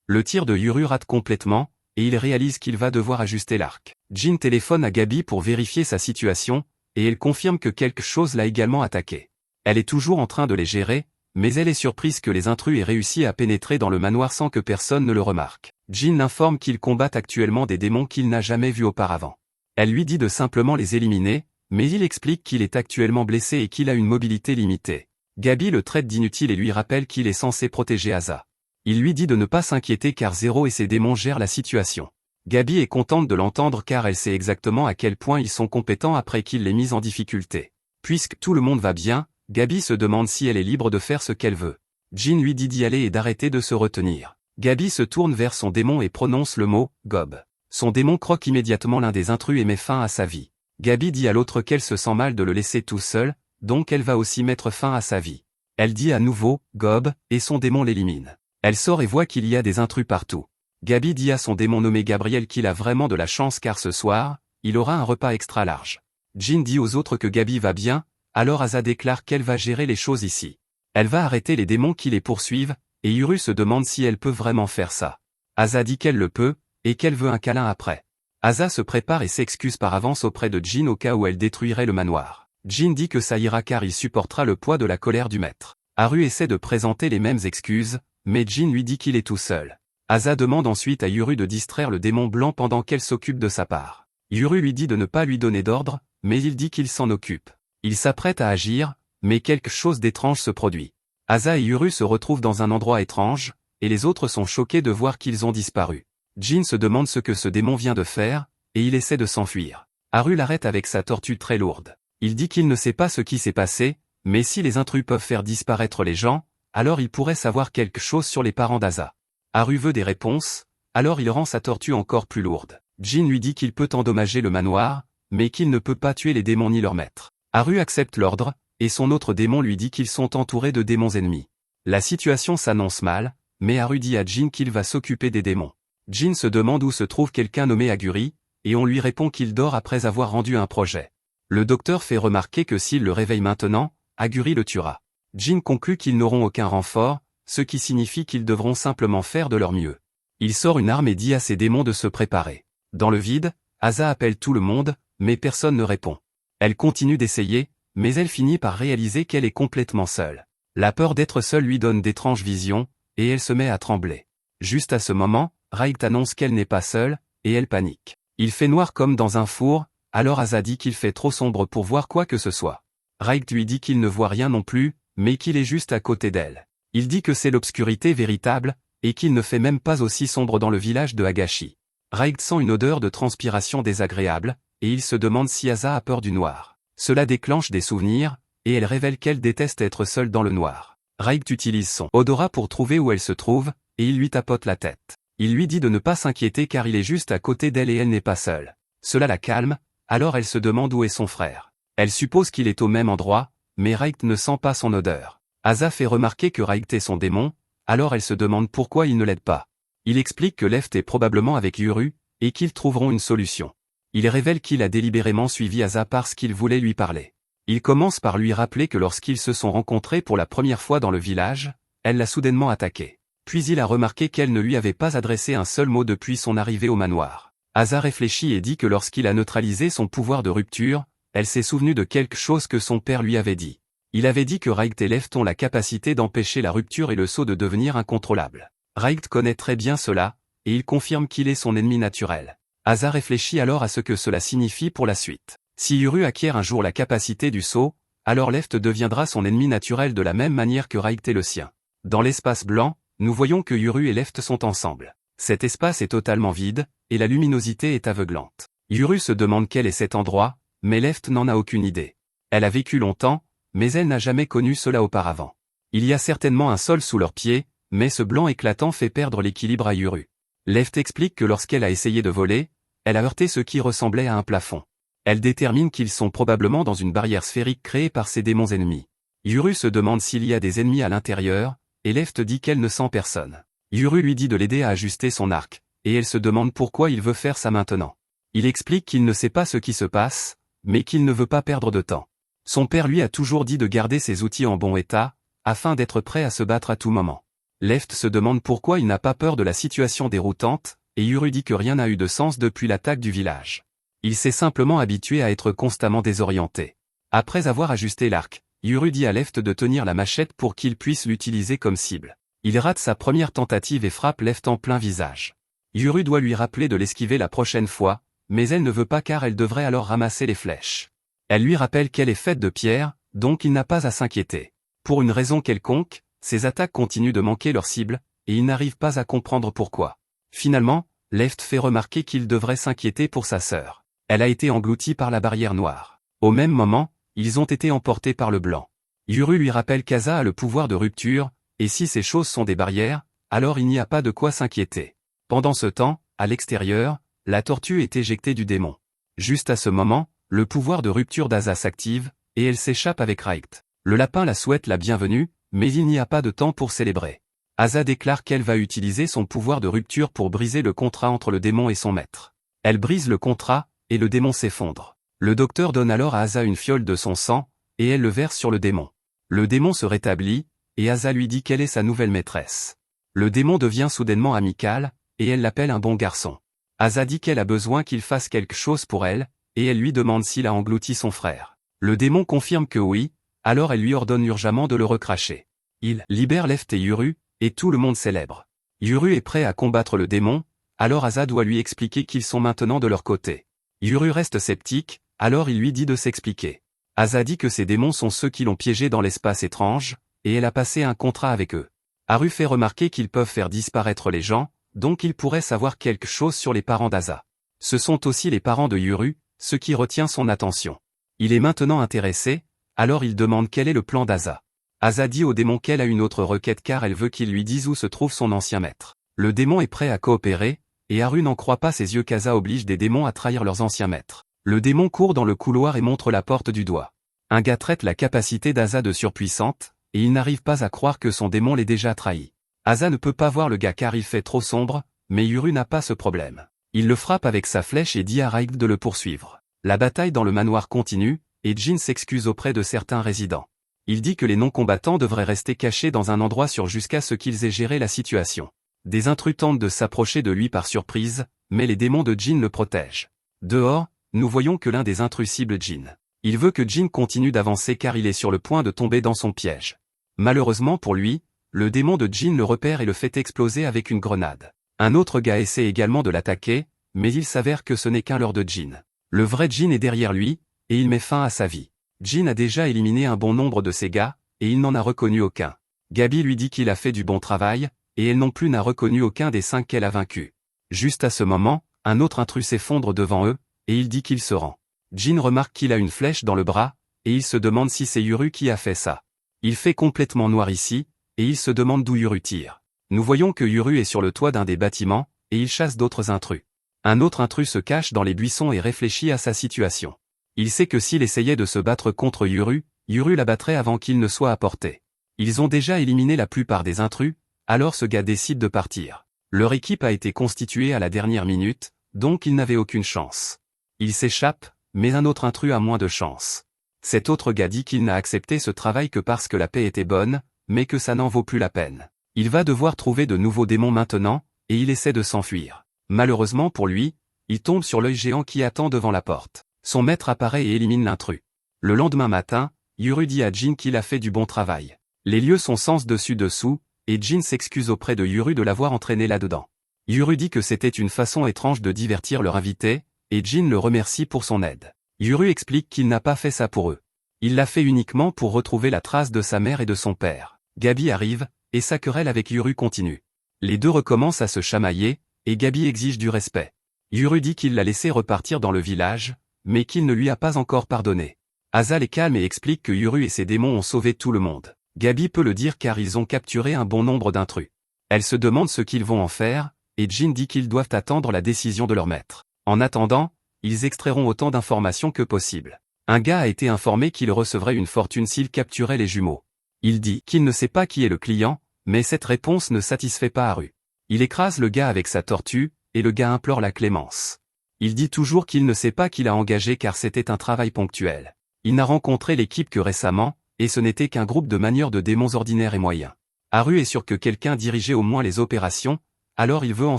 [SPEAKER 1] Le tir de Yuru rate complètement, et il réalise qu'il va devoir ajuster l'arc. Jin téléphone à Gabi pour vérifier sa situation, et elle confirme que quelque chose l'a également attaqué. Elle est toujours en train de les gérer, mais elle est surprise que les intrus aient réussi à pénétrer dans le manoir sans que personne ne le remarque. Jin l'informe qu'il combat actuellement des démons qu'il n'a jamais vus auparavant. Elle lui dit de simplement les éliminer, mais il explique qu'il est actuellement blessé et qu'il a une mobilité limitée. Gabi le traite d'inutile et lui rappelle qu'il est censé protéger Asa. Il lui dit de ne pas s'inquiéter car Zero et ses démons gèrent la situation. Gabi est contente de l'entendre car elle sait exactement à quel point ils sont compétents après qu'il les mise en difficulté. Puisque tout le monde va bien, Gabi se demande si elle est libre de faire ce qu'elle veut. Jin lui dit d'y aller et d'arrêter de se retenir. Gabi se tourne vers son démon et prononce le mot « Gob ». Son démon croque immédiatement l'un des intrus et met fin à sa vie. Gabi dit à l'autre qu'elle se sent mal de le laisser tout seul, donc elle va aussi mettre fin à sa vie. Elle dit à nouveau « Gob » et son démon l'élimine. Elle sort et voit qu'il y a des intrus partout. Gabi dit à son démon nommé Gabriel qu'il a vraiment de la chance car ce soir, il aura un repas extra large. Jin dit aux autres que Gabi va bien, alors Asa déclare qu'elle va gérer les choses ici. Elle va arrêter les démons qui les poursuivent, et Yuru se demande si elle peut vraiment faire ça. Asa dit qu'elle le peut, et qu'elle veut un câlin après. Asa se prépare et s'excuse par avance auprès de Jin au cas où elle détruirait le manoir. Jin dit que ça ira car il supportera le poids de la colère du maître. Haru essaie de présenter les mêmes excuses, mais Jin lui dit qu'il est tout seul. Asa demande ensuite à Yuru de distraire le démon blanc pendant qu'elle s'occupe de sa part. Yuru lui dit de ne pas lui donner d'ordre, mais il dit qu'il s'en occupe. Il s'apprête à agir, mais quelque chose d'étrange se produit. Asa et Yuru se retrouvent dans un endroit étrange, et les autres sont choqués de voir qu'ils ont disparu. Jin se demande ce que ce démon vient de faire, et il essaie de s'enfuir. Haru l'arrête avec sa tortue très lourde. Il dit qu'il ne sait pas ce qui s'est passé, mais si les intrus peuvent faire disparaître les gens, alors il pourrait savoir quelque chose sur les parents d'Asa. Haru veut des réponses, alors il rend sa tortue encore plus lourde. Jin lui dit qu'il peut endommager le manoir, mais qu'il ne peut pas tuer les démons ni leur maître. Haru accepte l'ordre, et son autre démon lui dit qu'ils sont entourés de démons ennemis. La situation s'annonce mal, mais Haru dit à Jin qu'il va s'occuper des démons. Jin se demande où se trouve quelqu'un nommé Aguri, et on lui répond qu'il dort après avoir rendu un projet. Le docteur fait remarquer que s'il le réveille maintenant, Aguri le tuera. Jin conclut qu'ils n'auront aucun renfort, ce qui signifie qu'ils devront simplement faire de leur mieux. Il sort une arme et dit à ses démons de se préparer. Dans le vide, Asa appelle tout le monde, mais personne ne répond. Elle continue d'essayer, mais elle finit par réaliser qu'elle est complètement seule. La peur d'être seule lui donne d'étranges visions, et elle se met à trembler. Juste à ce moment, Raigt annonce qu'elle n'est pas seule, et elle panique. Il fait noir comme dans un four, alors Asa dit qu'il fait trop sombre pour voir quoi que ce soit. Raigt lui dit qu'il ne voit rien non plus, mais qu'il est juste à côté d'elle. Il dit que c'est l'obscurité véritable, et qu'il ne fait même pas aussi sombre dans le village de Hagashi. Raigt sent une odeur de transpiration désagréable, et il se demande si Asa a peur du noir. Cela déclenche des souvenirs, et elle révèle qu'elle déteste être seule dans le noir. Raigt utilise son odorat pour trouver où elle se trouve, et il lui tapote la tête. Il lui dit de ne pas s'inquiéter car il est juste à côté d'elle et elle n'est pas seule. Cela la calme, alors elle se demande où est son frère. Elle suppose qu'il est au même endroit, mais Raigt ne sent pas son odeur. Asa fait remarquer que Raigt est son démon, alors elle se demande pourquoi il ne l'aide pas. Il explique que Left est probablement avec Yuru, et qu'ils trouveront une solution. Il révèle qu'il a délibérément suivi Asa parce qu'il voulait lui parler. Il commence par lui rappeler que lorsqu'ils se sont rencontrés pour la première fois dans le village, elle l'a soudainement attaqué. Puis il a remarqué qu'elle ne lui avait pas adressé un seul mot depuis son arrivée au manoir. Asa réfléchit et dit que lorsqu'il a neutralisé son pouvoir de rupture, Elle s'est souvenue de quelque chose que son père lui avait dit. Il avait dit que Raigt et Left ont la capacité d'empêcher la rupture et le sceau de devenir incontrôlable. Raigt connaît très bien cela, et il confirme qu'il est son ennemi naturel. Asa réfléchit alors à ce que cela signifie pour la suite. Si Uru acquiert un jour la capacité du sceau, alors Left deviendra son ennemi naturel de la même manière que Raigt est le sien. Dans l'espace blanc, nous voyons que Uru et Left sont ensemble. Cet espace est totalement vide, et la luminosité est aveuglante. Uru se demande quel est cet endroit, mais Left n'en a aucune idée. Elle a vécu longtemps, mais elle n'a jamais connu cela auparavant. Il y a certainement un sol sous leurs pieds, mais ce blanc éclatant fait perdre l'équilibre à Uru. Left explique que lorsqu'elle a essayé de voler, elle a heurté ce qui ressemblait à un plafond. Elle détermine qu'ils sont probablement dans une barrière sphérique créée par ses démons ennemis. Uru se demande s'il y a des ennemis à l'intérieur, et Left dit qu'elle ne sent personne. Uru lui dit de l'aider à ajuster son arc, et elle se demande pourquoi il veut faire ça maintenant. Il explique qu'il ne sait pas ce qui se passe, mais qu'il ne veut pas perdre de temps. Son père lui a toujours dit de garder ses outils en bon état, afin d'être prêt à se battre à tout moment. Left se demande pourquoi il n'a pas peur de la situation déroutante, et Uru dit que rien n'a eu de sens depuis l'attaque du village. Il s'est simplement habitué à être constamment désorienté. Après avoir ajusté l'arc, Uru dit à Left de tenir la machette pour qu'il puisse l'utiliser comme cible. Il rate sa première tentative et frappe Left en plein visage. Uru doit lui rappeler de l'esquiver la prochaine fois, mais elle ne veut pas car elle devrait alors ramasser les flèches. Elle lui rappelle qu'elle est faite de pierre, donc il n'a pas à s'inquiéter. Pour une raison quelconque, ses attaques continuent de manquer leur cible, et il n'arrive pas à comprendre pourquoi. Finalement, Left fait remarquer qu'il devrait s'inquiéter pour sa sœur. Elle a été engloutie par la barrière noire. Au même moment, ils ont été emportés par le blanc. Uru lui rappelle qu'Asa a le pouvoir de rupture, et si ces choses sont des barrières, alors il n'y a pas de quoi s'inquiéter. Pendant ce temps, à l'extérieur, la tortue est éjectée du démon. Juste à ce moment, le pouvoir de rupture d'Asa s'active, et elle s'échappe avec Raigt. Le lapin la souhaite la bienvenue, mais il n'y a pas de temps pour célébrer. Asa déclare qu'elle va utiliser son pouvoir de rupture pour briser le contrat entre le démon et son maître. Elle brise le contrat, et le démon s'effondre. Le docteur donne alors à Asa une fiole de son sang, et elle le verse sur le démon. Le démon se rétablit, et Asa lui dit qu'elle est sa nouvelle maîtresse. Le démon devient soudainement amical, et elle l'appelle un bon garçon. Asa dit qu'elle a besoin qu'il fasse quelque chose pour elle, et elle lui demande s'il a englouti son frère. Le démon confirme que oui, alors elle lui ordonne urgemment de le recracher. Il libère Left et Uru, et tout le monde célèbre. Uru est prêt à combattre le démon, alors Asa doit lui expliquer qu'ils sont maintenant de leur côté. Uru reste sceptique, alors il lui dit de s'expliquer. Asa dit que ces démons sont ceux qui l'ont piégé dans l'espace étrange, et elle a passé un contrat avec eux. Haru fait remarquer qu'ils peuvent faire disparaître les gens, donc il pourrait savoir quelque chose sur les parents d'Asa. Ce sont aussi les parents de Uru, ce qui retient son attention. Il est maintenant intéressé, alors il demande quel est le plan d'Asa. Asa dit au démon qu'elle a une autre requête car elle veut qu'il lui dise où se trouve son ancien maître. Le démon est prêt à coopérer, et Haru n'en croit pas ses yeux qu'Asa oblige des démons à trahir leurs anciens maîtres. Le démon court dans le couloir et montre la porte du doigt. Un gars traite la capacité d'Asa de surpuissante, et il n'arrive pas à croire que son démon l'ait déjà trahi. Asa ne peut pas voir le gars car il fait trop sombre, mais Uru n'a pas ce problème. Il le frappe avec sa flèche et dit à Raigt de le poursuivre. La bataille dans le manoir continue, et Jin s'excuse auprès de certains résidents. Il dit que les non-combattants devraient rester cachés dans un endroit sûr jusqu'à ce qu'ils aient géré la situation. Des intrus tentent de s'approcher de lui par surprise, mais les démons de Jin le protègent. Dehors, nous voyons que l'un des intrus cible Jin. Il veut que Jin continue d'avancer car il est sur le point de tomber dans son piège. Malheureusement pour lui, le démon de Jin le repère et le fait exploser avec une grenade. Un autre gars essaie également de l'attaquer, mais il s'avère que ce n'est qu'un leurre de Jin. Le vrai Jin est derrière lui, et il met fin à sa vie. Jin a déjà éliminé un bon nombre de ses gars, et il n'en a reconnu aucun. Gabi lui dit qu'il a fait du bon travail, et elle non plus n'a reconnu aucun des 5 qu'elle a vaincus. Juste à ce moment, un autre intrus s'effondre devant eux, et il dit qu'il se rend. Jin remarque qu'il a une flèche dans le bras, et il se demande si c'est Uru qui a fait ça. Il fait complètement noir ici, et il se demande d'où Uru tire. Nous voyons que Uru est sur le toit d'un des bâtiments, et il chasse d'autres intrus. Un autre intrus se cache dans les buissons et réfléchit à sa situation. Il sait que s'il essayait de se battre contre Uru, Uru l'abattrait avant qu'il ne soit à portée. Ils ont déjà éliminé la plupart des intrus, alors ce gars décide de partir. Leur équipe a été constituée à la dernière minute, donc ils n'avaient aucune chance. Il s'échappe, mais un autre intrus a moins de chance. Cet autre gars dit qu'il n'a accepté ce travail que parce que la paix était bonne, mais que ça n'en vaut plus la peine. Il va devoir trouver de nouveaux démons maintenant, et il essaie de s'enfuir. Malheureusement pour lui, il tombe sur l'œil géant qui attend devant la porte. Son maître apparaît et élimine l'intrus. Le lendemain matin, Yuru dit à Jin qu'il a fait du bon travail. Les lieux sont sens dessus-dessous, et Jin s'excuse auprès de Yuru de l'avoir entraîné là-dedans. Yuru dit que c'était une façon étrange de divertir leur invité, et Jin le remercie pour son aide. Yuru explique qu'il n'a pas fait ça pour eux. Il l'a fait uniquement pour retrouver la trace de sa mère et de son père. Gabi arrive, et sa querelle avec Yuru continue. Les deux recommencent à se chamailler, et Gabi exige du respect. Yuru dit qu'il l'a laissé repartir dans le village, mais qu'il ne lui a pas encore pardonné. Azal est calme et explique que Yuru et ses démons ont sauvé tout le monde. Gabi peut le dire car ils ont capturé un bon nombre d'intrus. Elle se demande ce qu'ils vont en faire, et Jin dit qu'ils doivent attendre la décision de leur maître. En attendant, ils extrairont autant d'informations que possible. Un gars a été informé qu'il recevrait une fortune s'il capturait les jumeaux. Il dit qu'il ne sait pas qui est le client, mais cette réponse ne satisfait pas Haru. Il écrase le gars avec sa tortue, et le gars implore la clémence. Il dit toujours qu'il ne sait pas qui l'a engagé car c'était un travail ponctuel. Il n'a rencontré l'équipe que récemment, et ce n'était qu'un groupe de manieurs de démons ordinaires et moyens. Haru est sûr que quelqu'un dirigeait au moins les opérations, alors il veut en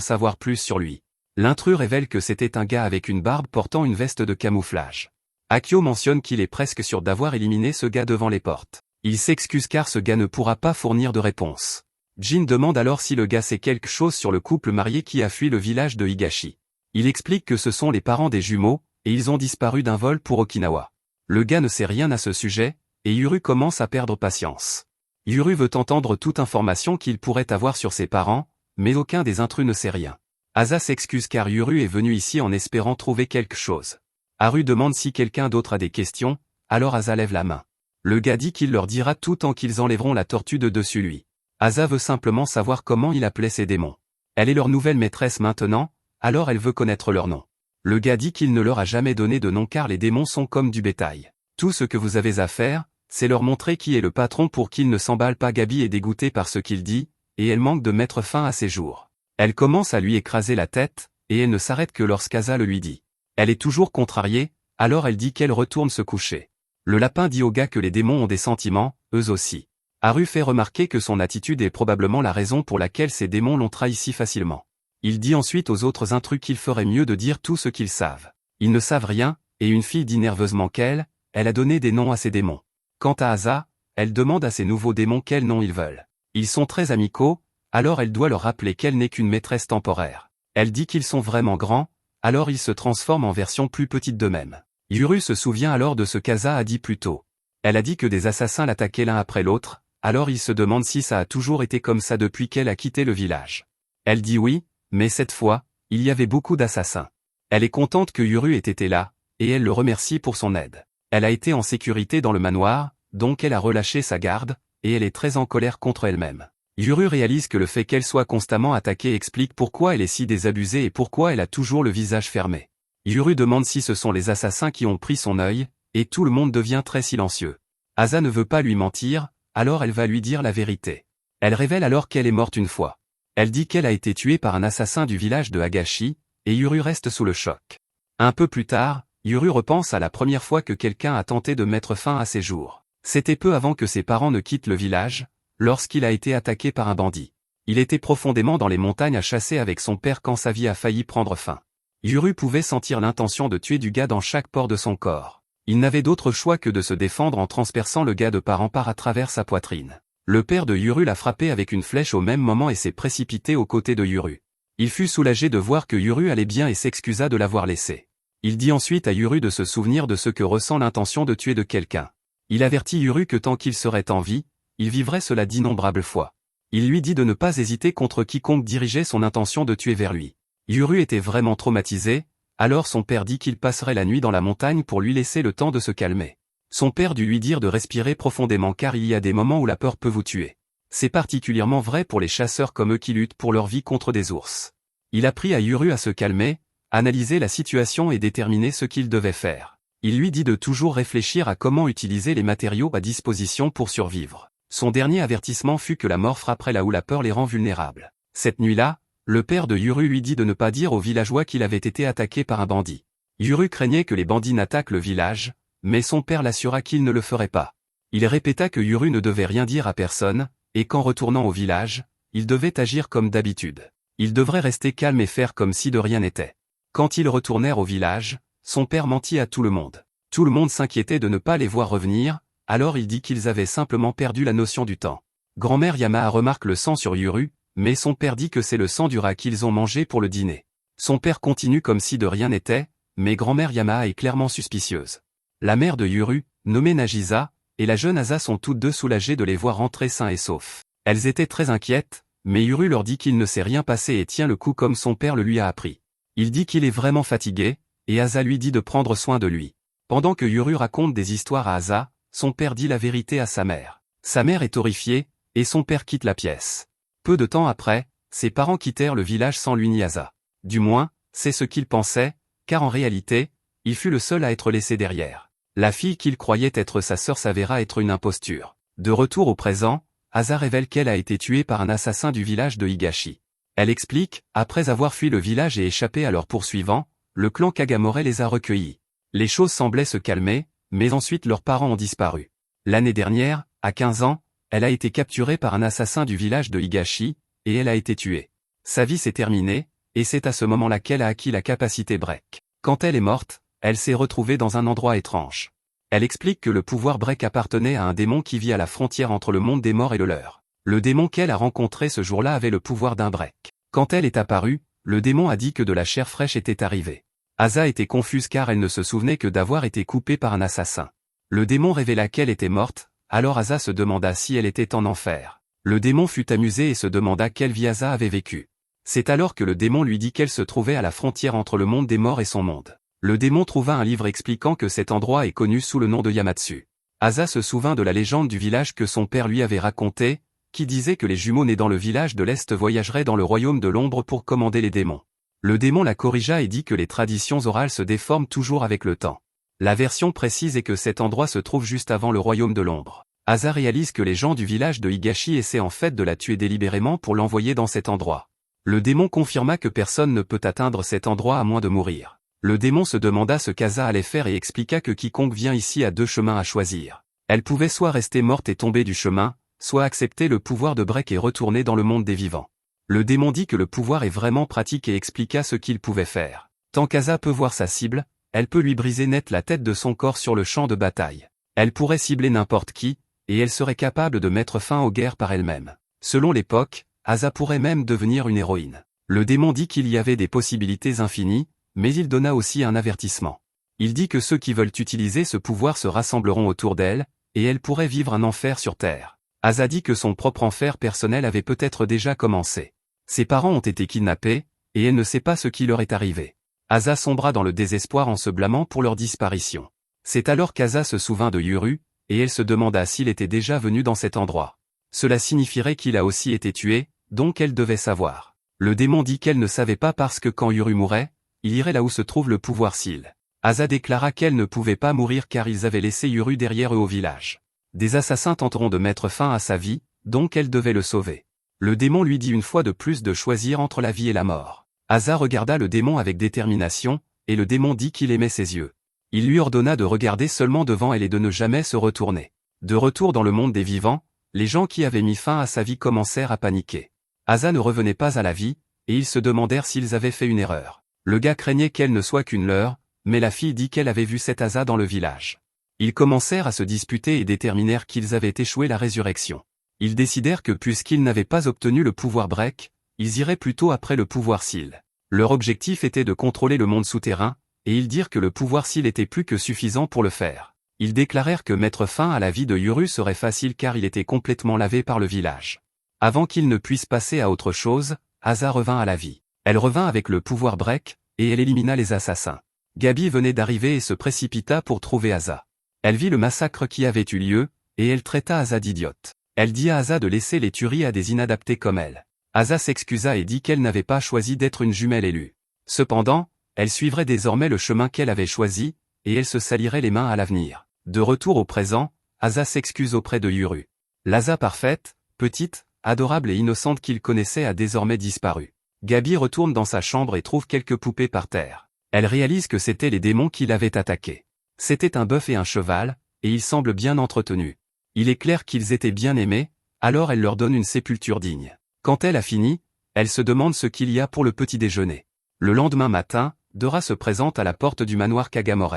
[SPEAKER 1] savoir plus sur lui. L'intrus révèle que c'était un gars avec une barbe portant une veste de camouflage. Akio mentionne qu'il est presque sûr d'avoir éliminé ce gars devant les portes. Il s'excuse car ce gars ne pourra pas fournir de réponse. Jin demande alors si le gars sait quelque chose sur le couple marié qui a fui le village de Higashi. Il explique que ce sont les parents des jumeaux, et ils ont disparu d'un vol pour Okinawa. Le gars ne sait rien à ce sujet, et Yuru commence à perdre patience. Yuru veut entendre toute information qu'il pourrait avoir sur ses parents, mais aucun des intrus ne sait rien. Asa s'excuse car Yuru est venu ici en espérant trouver quelque chose. Haru demande si quelqu'un d'autre a des questions, alors Asa lève la main. Le gars dit qu'il leur dira tout tant qu'ils enlèveront la tortue de dessus lui. Asa veut simplement savoir comment il appelait ses démons. Elle est leur nouvelle maîtresse maintenant, alors elle veut connaître leur nom. Le gars dit qu'il ne leur a jamais donné de nom car les démons sont comme du bétail. Tout ce que vous avez à faire, c'est leur montrer qui est le patron pour qu'ils ne s'emballent pas. Gabi est dégoûtée par ce qu'il dit, et elle manque de mettre fin à ses jours. Elle commence à lui écraser la tête, et elle ne s'arrête que lorsqu'Asa le lui dit. Elle est toujours contrariée, alors elle dit qu'elle retourne se coucher. Le lapin dit au gars que les démons ont des sentiments, eux aussi. Haru fait remarquer que son attitude est probablement la raison pour laquelle ces démons l'ont trahi si facilement. Il dit ensuite aux autres intrus qu'il ferait mieux de dire tout ce qu'ils savent. Ils ne savent rien, et une fille dit nerveusement qu'elle a donné des noms à ses démons. Quant à Asa, elle demande à ses nouveaux démons quels noms ils veulent. Ils sont très amicaux, alors elle doit leur rappeler qu'elle n'est qu'une maîtresse temporaire. Elle dit qu'ils sont vraiment grands, alors ils se transforment en version plus petite d'eux-mêmes. Yuru se souvient alors de ce qu'Asa a dit plus tôt. Elle a dit que des assassins l'attaquaient l'un après l'autre, alors il se demande si ça a toujours été comme ça depuis qu'elle a quitté le village. Elle dit oui, mais cette fois, il y avait beaucoup d'assassins. Elle est contente que Yuru ait été là, et elle le remercie pour son aide. Elle a été en sécurité dans le manoir, donc elle a relâché sa garde, et elle est très en colère contre elle-même. Yuru réalise que le fait qu'elle soit constamment attaquée explique pourquoi elle est si désabusée et pourquoi elle a toujours le visage fermé. Yuru demande si ce sont les assassins qui ont pris son œil, et tout le monde devient très silencieux. Asa ne veut pas lui mentir, alors elle va lui dire la vérité. Elle révèle alors qu'elle est morte une fois. Elle dit qu'elle a été tuée par un assassin du village de Hagashi, et Yuru reste sous le choc. Un peu plus tard, Yuru repense à la première fois que quelqu'un a tenté de mettre fin à ses jours. C'était peu avant que ses parents ne quittent le village, lorsqu'il a été attaqué par un bandit. Il était profondément dans les montagnes à chasser avec son père quand sa vie a failli prendre fin. Yuru pouvait sentir l'intention de tuer du gars dans chaque pore de son corps. Il n'avait d'autre choix que de se défendre en transperçant le gars de part en part à travers sa poitrine. Le père de Yuru l'a frappé avec une flèche au même moment et s'est précipité aux côtés de Yuru. Il fut soulagé de voir que Yuru allait bien et s'excusa de l'avoir laissé. Il dit ensuite à Yuru de se souvenir de ce que ressent l'intention de tuer de quelqu'un. Il avertit Yuru que tant qu'il serait en vie, il vivrait cela d'innombrables fois. Il lui dit de ne pas hésiter contre quiconque dirigeait son intention de tuer vers lui. Yuru était vraiment traumatisé, alors son père dit qu'il passerait la nuit dans la montagne pour lui laisser le temps de se calmer. Son père dut lui dire de respirer profondément car il y a des moments où la peur peut vous tuer. C'est particulièrement vrai pour les chasseurs comme eux qui luttent pour leur vie contre des ours. Il apprit à Yuru à se calmer, analyser la situation et déterminer ce qu'il devait faire. Il lui dit de toujours réfléchir à comment utiliser les matériaux à disposition pour survivre. Son dernier avertissement fut que la mort frapperait là où la peur les rend vulnérables. Cette nuit-là, le père de Yuru lui dit de ne pas dire aux villageois qu'il avait été attaqué par un bandit. Yuru craignait que les bandits n'attaquent le village, mais son père l'assura qu'il ne le ferait pas. Il répéta que Yuru ne devait rien dire à personne, et qu'en retournant au village, il devait agir comme d'habitude. Il devrait rester calme et faire comme si de rien n'était. Quand ils retournèrent au village, son père mentit à tout le monde. Tout le monde s'inquiétait de ne pas les voir revenir, alors il dit qu'ils avaient simplement perdu la notion du temps. Grand-mère Yamaha remarque le sang sur Yuru, mais son père dit que c'est le sang du rat qu'ils ont mangé pour le dîner. Son père continue comme si de rien n'était, mais grand-mère Yamaha est clairement suspicieuse. La mère de Yuru, nommée Nagisa, et la jeune Asa sont toutes deux soulagées de les voir rentrer sains et saufs. Elles étaient très inquiètes, mais Yuru leur dit qu'il ne s'est rien passé et tient le coup comme son père le lui a appris. Il dit qu'il est vraiment fatigué, et Asa lui dit de prendre soin de lui. Pendant que Yuru raconte des histoires à Asa, son père dit la vérité à sa mère. Sa mère est horrifiée, et son père quitte la pièce. Peu de temps après, ses parents quittèrent le village sans lui ni Asa. Du moins, c'est ce qu'il pensait, car en réalité, il fut le seul à être laissé derrière. La fille qu'il croyait être sa sœur s'avéra être une imposture. De retour au présent, Asa révèle qu'elle a été tuée par un assassin du village de Higashi. Elle explique, après avoir fui le village et échappé à leurs poursuivants, le clan Kagamore les a recueillis. Les choses semblaient se calmer, mais ensuite leurs parents ont disparu. L'année dernière, à 15 ans, elle a été capturée par un assassin du village de Higashi, et elle a été tuée. Sa vie s'est terminée, et c'est à ce moment-là qu'elle a acquis la capacité break. Quand elle est morte, elle s'est retrouvée dans un endroit étrange. Elle explique que le pouvoir break appartenait à un démon qui vit à la frontière entre le monde des morts et le leur. Le démon qu'elle a rencontré ce jour-là avait le pouvoir d'un break. Quand elle est apparue, le démon a dit que de la chair fraîche était arrivée. Asa était confuse car elle ne se souvenait que d'avoir été coupée par un assassin. Le démon révéla qu'elle était morte, alors Asa se demanda si elle était en enfer. Le démon fut amusé et se demanda quelle vie Asa avait vécue. C'est alors que le démon lui dit qu'elle se trouvait à la frontière entre le monde des morts et son monde. Le démon trouva un livre expliquant que cet endroit est connu sous le nom de Yamatsu. Asa se souvint de la légende du village que son père lui avait racontée, qui disait que les jumeaux nés dans le village de l'Est voyageraient dans le royaume de l'ombre pour commander les démons. Le démon la corrigea et dit que les traditions orales se déforment toujours avec le temps. La version précise est que cet endroit se trouve juste avant le royaume de l'ombre. Asa réalise que les gens du village de Higashi essaient en fait de la tuer délibérément pour l'envoyer dans cet endroit. Le démon confirma que personne ne peut atteindre cet endroit à moins de mourir. Le démon se demanda ce qu'Asa allait faire et expliqua que quiconque vient ici a deux chemins à choisir. Elle pouvait soit rester morte et tomber du chemin, soit accepter le pouvoir de break et retourner dans le monde des vivants. Le démon dit que le pouvoir est vraiment pratique et expliqua ce qu'il pouvait faire. Tant qu'Asa peut voir sa cible, elle peut lui briser net la tête de son corps sur le champ de bataille. Elle pourrait cibler n'importe qui, et elle serait capable de mettre fin aux guerres par elle-même. Selon l'époque, Asa pourrait même devenir une héroïne. Le démon dit qu'il y avait des possibilités infinies, mais il donna aussi un avertissement. Il dit que ceux qui veulent utiliser ce pouvoir se rassembleront autour d'elle, et elle pourrait vivre un enfer sur Terre. Asa dit que son propre enfer personnel avait peut-être déjà commencé. Ses parents ont été kidnappés, et elle ne sait pas ce qui leur est arrivé. Asa sombra dans le désespoir en se blâmant pour leur disparition. C'est alors qu'Asa se souvint de Yuru, et elle se demanda s'il était déjà venu dans cet endroit. Cela signifierait qu'il a aussi été tué, donc elle devait savoir. Le démon dit qu'elle ne savait pas parce que quand Yuru mourrait, il irait là où se trouve le pouvoir Seal. Asa déclara qu'elle ne pouvait pas mourir car ils avaient laissé Yuru derrière eux au village. Des assassins tenteront de mettre fin à sa vie, donc elle devait le sauver. Le démon lui dit une fois de plus de choisir entre la vie et la mort. Asa regarda le démon avec détermination, et le démon dit qu'il aimait ses yeux. Il lui ordonna de regarder seulement devant elle et de ne jamais se retourner. De retour dans le monde des vivants, les gens qui avaient mis fin à sa vie commencèrent à paniquer. Asa ne revenait pas à la vie, et ils se demandèrent s'ils avaient fait une erreur. Le gars craignait qu'elle ne soit qu'une leurre, mais la fille dit qu'elle avait vu cet Asa dans le village. Ils commencèrent à se disputer et déterminèrent qu'ils avaient échoué la résurrection. Ils décidèrent que puisqu'ils n'avaient pas obtenu le pouvoir break, ils iraient plutôt après le pouvoir Seal. Leur objectif était de contrôler le monde souterrain, et ils dirent que le pouvoir Seal était plus que suffisant pour le faire. Ils déclarèrent que mettre fin à la vie de Yuru serait facile car il était complètement lavé par le village. Avant qu'ils ne puissent passer à autre chose, Asa revint à la vie. Elle revint avec le pouvoir break, et elle élimina les assassins. Gabi venait d'arriver et se précipita pour trouver Asa. Elle vit le massacre qui avait eu lieu, et elle traita Asa d'idiote. Elle dit à Asa de laisser les tueries à des inadaptés comme elle. Asa s'excusa et dit qu'elle n'avait pas choisi d'être une jumelle élue. Cependant, elle suivrait désormais le chemin qu'elle avait choisi, et elle se salirait les mains à l'avenir. De retour au présent, Asa s'excuse auprès de Yuru. L'Asa parfaite, petite, adorable et innocente qu'il connaissait a désormais disparu. Gabi retourne dans sa chambre et trouve quelques poupées par terre. Elle réalise que c'étaient les démons qui l'avaient attaqué. C'était un bœuf et un cheval, et ils semblent bien entretenus. Il est clair qu'ils étaient bien aimés, alors elle leur donne une sépulture digne. Quand elle a fini, elle se demande ce qu'il y a pour le petit déjeuner. Le lendemain matin, Dora se présente à la porte du manoir Kagamore.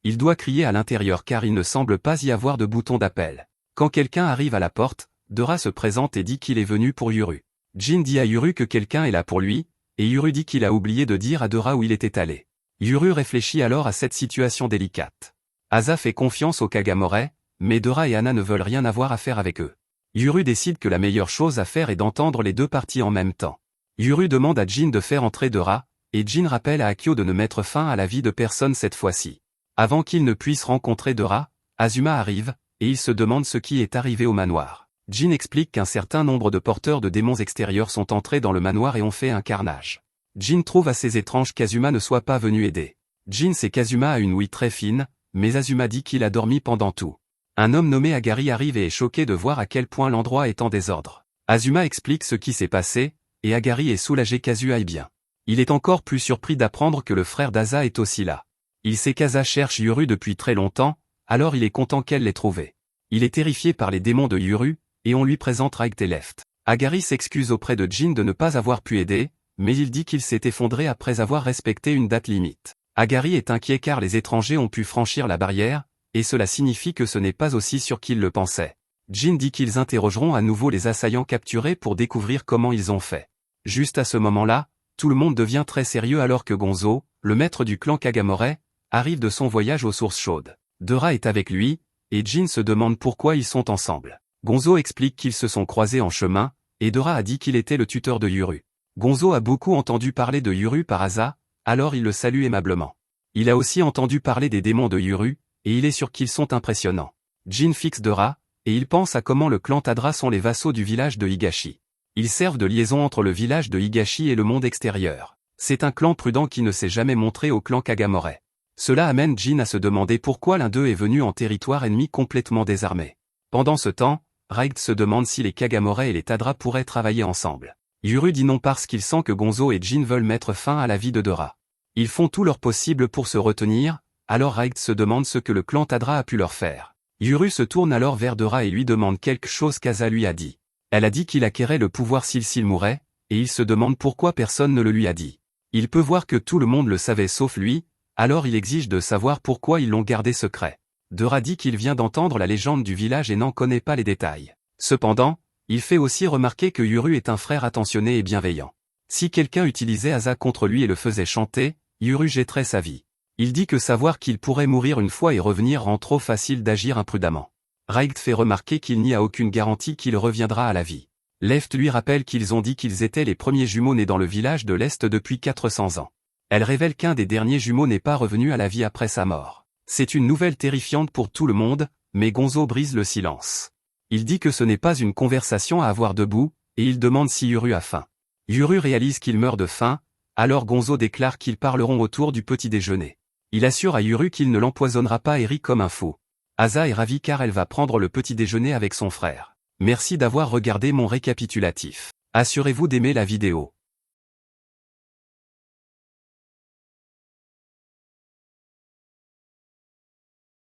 [SPEAKER 1] Il doit crier à l'intérieur car il ne semble pas y avoir de bouton d'appel. Quand quelqu'un arrive à la porte, Dora se présente et dit qu'il est venu pour Yuru. Jin dit à Yuru que quelqu'un est là pour lui, et Yuru dit qu'il a oublié de dire à Dora où il était allé. Yuru réfléchit alors à cette situation délicate. Asa fait confiance au Kagamore, mais Dora et Anna ne veulent rien avoir à faire avec eux. Yuru décide que la meilleure chose à faire est d'entendre les deux parties en même temps. Yuru demande à Jin de faire entrer Dora, et Jin rappelle à Akio de ne mettre fin à la vie de personne cette fois-ci. Avant qu'il ne puisse rencontrer Dora, Azuma arrive, et il se demande ce qui est arrivé au manoir. Jin explique qu'un certain nombre de porteurs de démons extérieurs sont entrés dans le manoir et ont fait un carnage. Jin trouve assez étrange qu'Azuma ne soit pas venu aider. Jin sait qu'Azuma a une ouïe très fine, mais Azuma dit qu'il a dormi pendant tout. Un homme nommé Agari arrive et est choqué de voir à quel point l'endroit est en désordre. Azuma explique ce qui s'est passé, et Agari est soulagé qu'Azu aille bien. Il est encore plus surpris d'apprendre que le frère d'Asa est aussi là. Il sait qu'Asa cherche Yuru depuis très longtemps, alors il est content qu'elle l'ait trouvé. Il est terrifié par les démons de Yuru, et on lui présente Raigt et Left. Agari s'excuse auprès de Jin de ne pas avoir pu aider, mais il dit qu'il s'est effondré après avoir respecté une date limite. Agari est inquiet car les étrangers ont pu franchir la barrière, et cela signifie que ce n'est pas aussi sûr qu'il le pensait. Jin dit qu'ils interrogeront à nouveau les assaillants capturés pour découvrir comment ils ont fait. Juste à ce moment-là, tout le monde devient très sérieux alors que Gonzo, le maître du clan Kagamore, arrive de son voyage aux sources chaudes. Dora est avec lui, et Jin se demande pourquoi ils sont ensemble. Gonzo explique qu'ils se sont croisés en chemin, et Dora a dit qu'il était le tuteur de Yuru. Gonzo a beaucoup entendu parler de Yuru par Asa, alors il le salue aimablement. Il a aussi entendu parler des démons de Yuru, et il est sûr qu'ils sont impressionnants. Jin fixe Dora, et il pense à comment le clan Tadra sont les vassaux du village de Higashi. Ils servent de liaison entre le village de Higashi et le monde extérieur. C'est un clan prudent qui ne s'est jamais montré au clan Kagamore. Cela amène Jin à se demander pourquoi l'un d'eux est venu en territoire ennemi complètement désarmé. Pendant ce temps, Raigt se demande si les Kagamore et les Tadra pourraient travailler ensemble. Yuru dit non parce qu'il sent que Gonzo et Jin veulent mettre fin à la vie de Dora. Ils font tout leur possible pour se retenir, alors Raigt se demande ce que le clan Tadra a pu leur faire. Yuru se tourne alors vers Dora et lui demande quelque chose qu'Asa lui a dit. Elle a dit qu'il acquérait le pouvoir s'il mourait, et il se demande pourquoi personne ne le lui a dit. Il peut voir que tout le monde le savait sauf lui, alors il exige de savoir pourquoi ils l'ont gardé secret. Dora dit qu'il vient d'entendre la légende du village et n'en connaît pas les détails. Cependant, il fait aussi remarquer que Yuru est un frère attentionné et bienveillant. Si quelqu'un utilisait Asa contre lui et le faisait chanter, Yuru jetterait sa vie. Il dit que savoir qu'il pourrait mourir une fois et revenir rend trop facile d'agir imprudemment. Raigt fait remarquer qu'il n'y a aucune garantie qu'il reviendra à la vie. Left lui rappelle qu'ils ont dit qu'ils étaient les premiers jumeaux nés dans le village de l'Est depuis 400 ans. Elle révèle qu'un des derniers jumeaux n'est pas revenu à la vie après sa mort. C'est une nouvelle terrifiante pour tout le monde, mais Gonzo brise le silence. Il dit que ce n'est pas une conversation à avoir debout, et il demande si Yuru a faim. Yuru réalise qu'il meurt de faim, alors Gonzo déclare qu'ils parleront autour du petit déjeuner. Il assure à Yuru qu'il ne l'empoisonnera pas et rit comme un fou. Asa est ravie car elle va prendre le petit déjeuner avec son frère. Merci d'avoir regardé mon récapitulatif. Assurez-vous d'aimer la vidéo.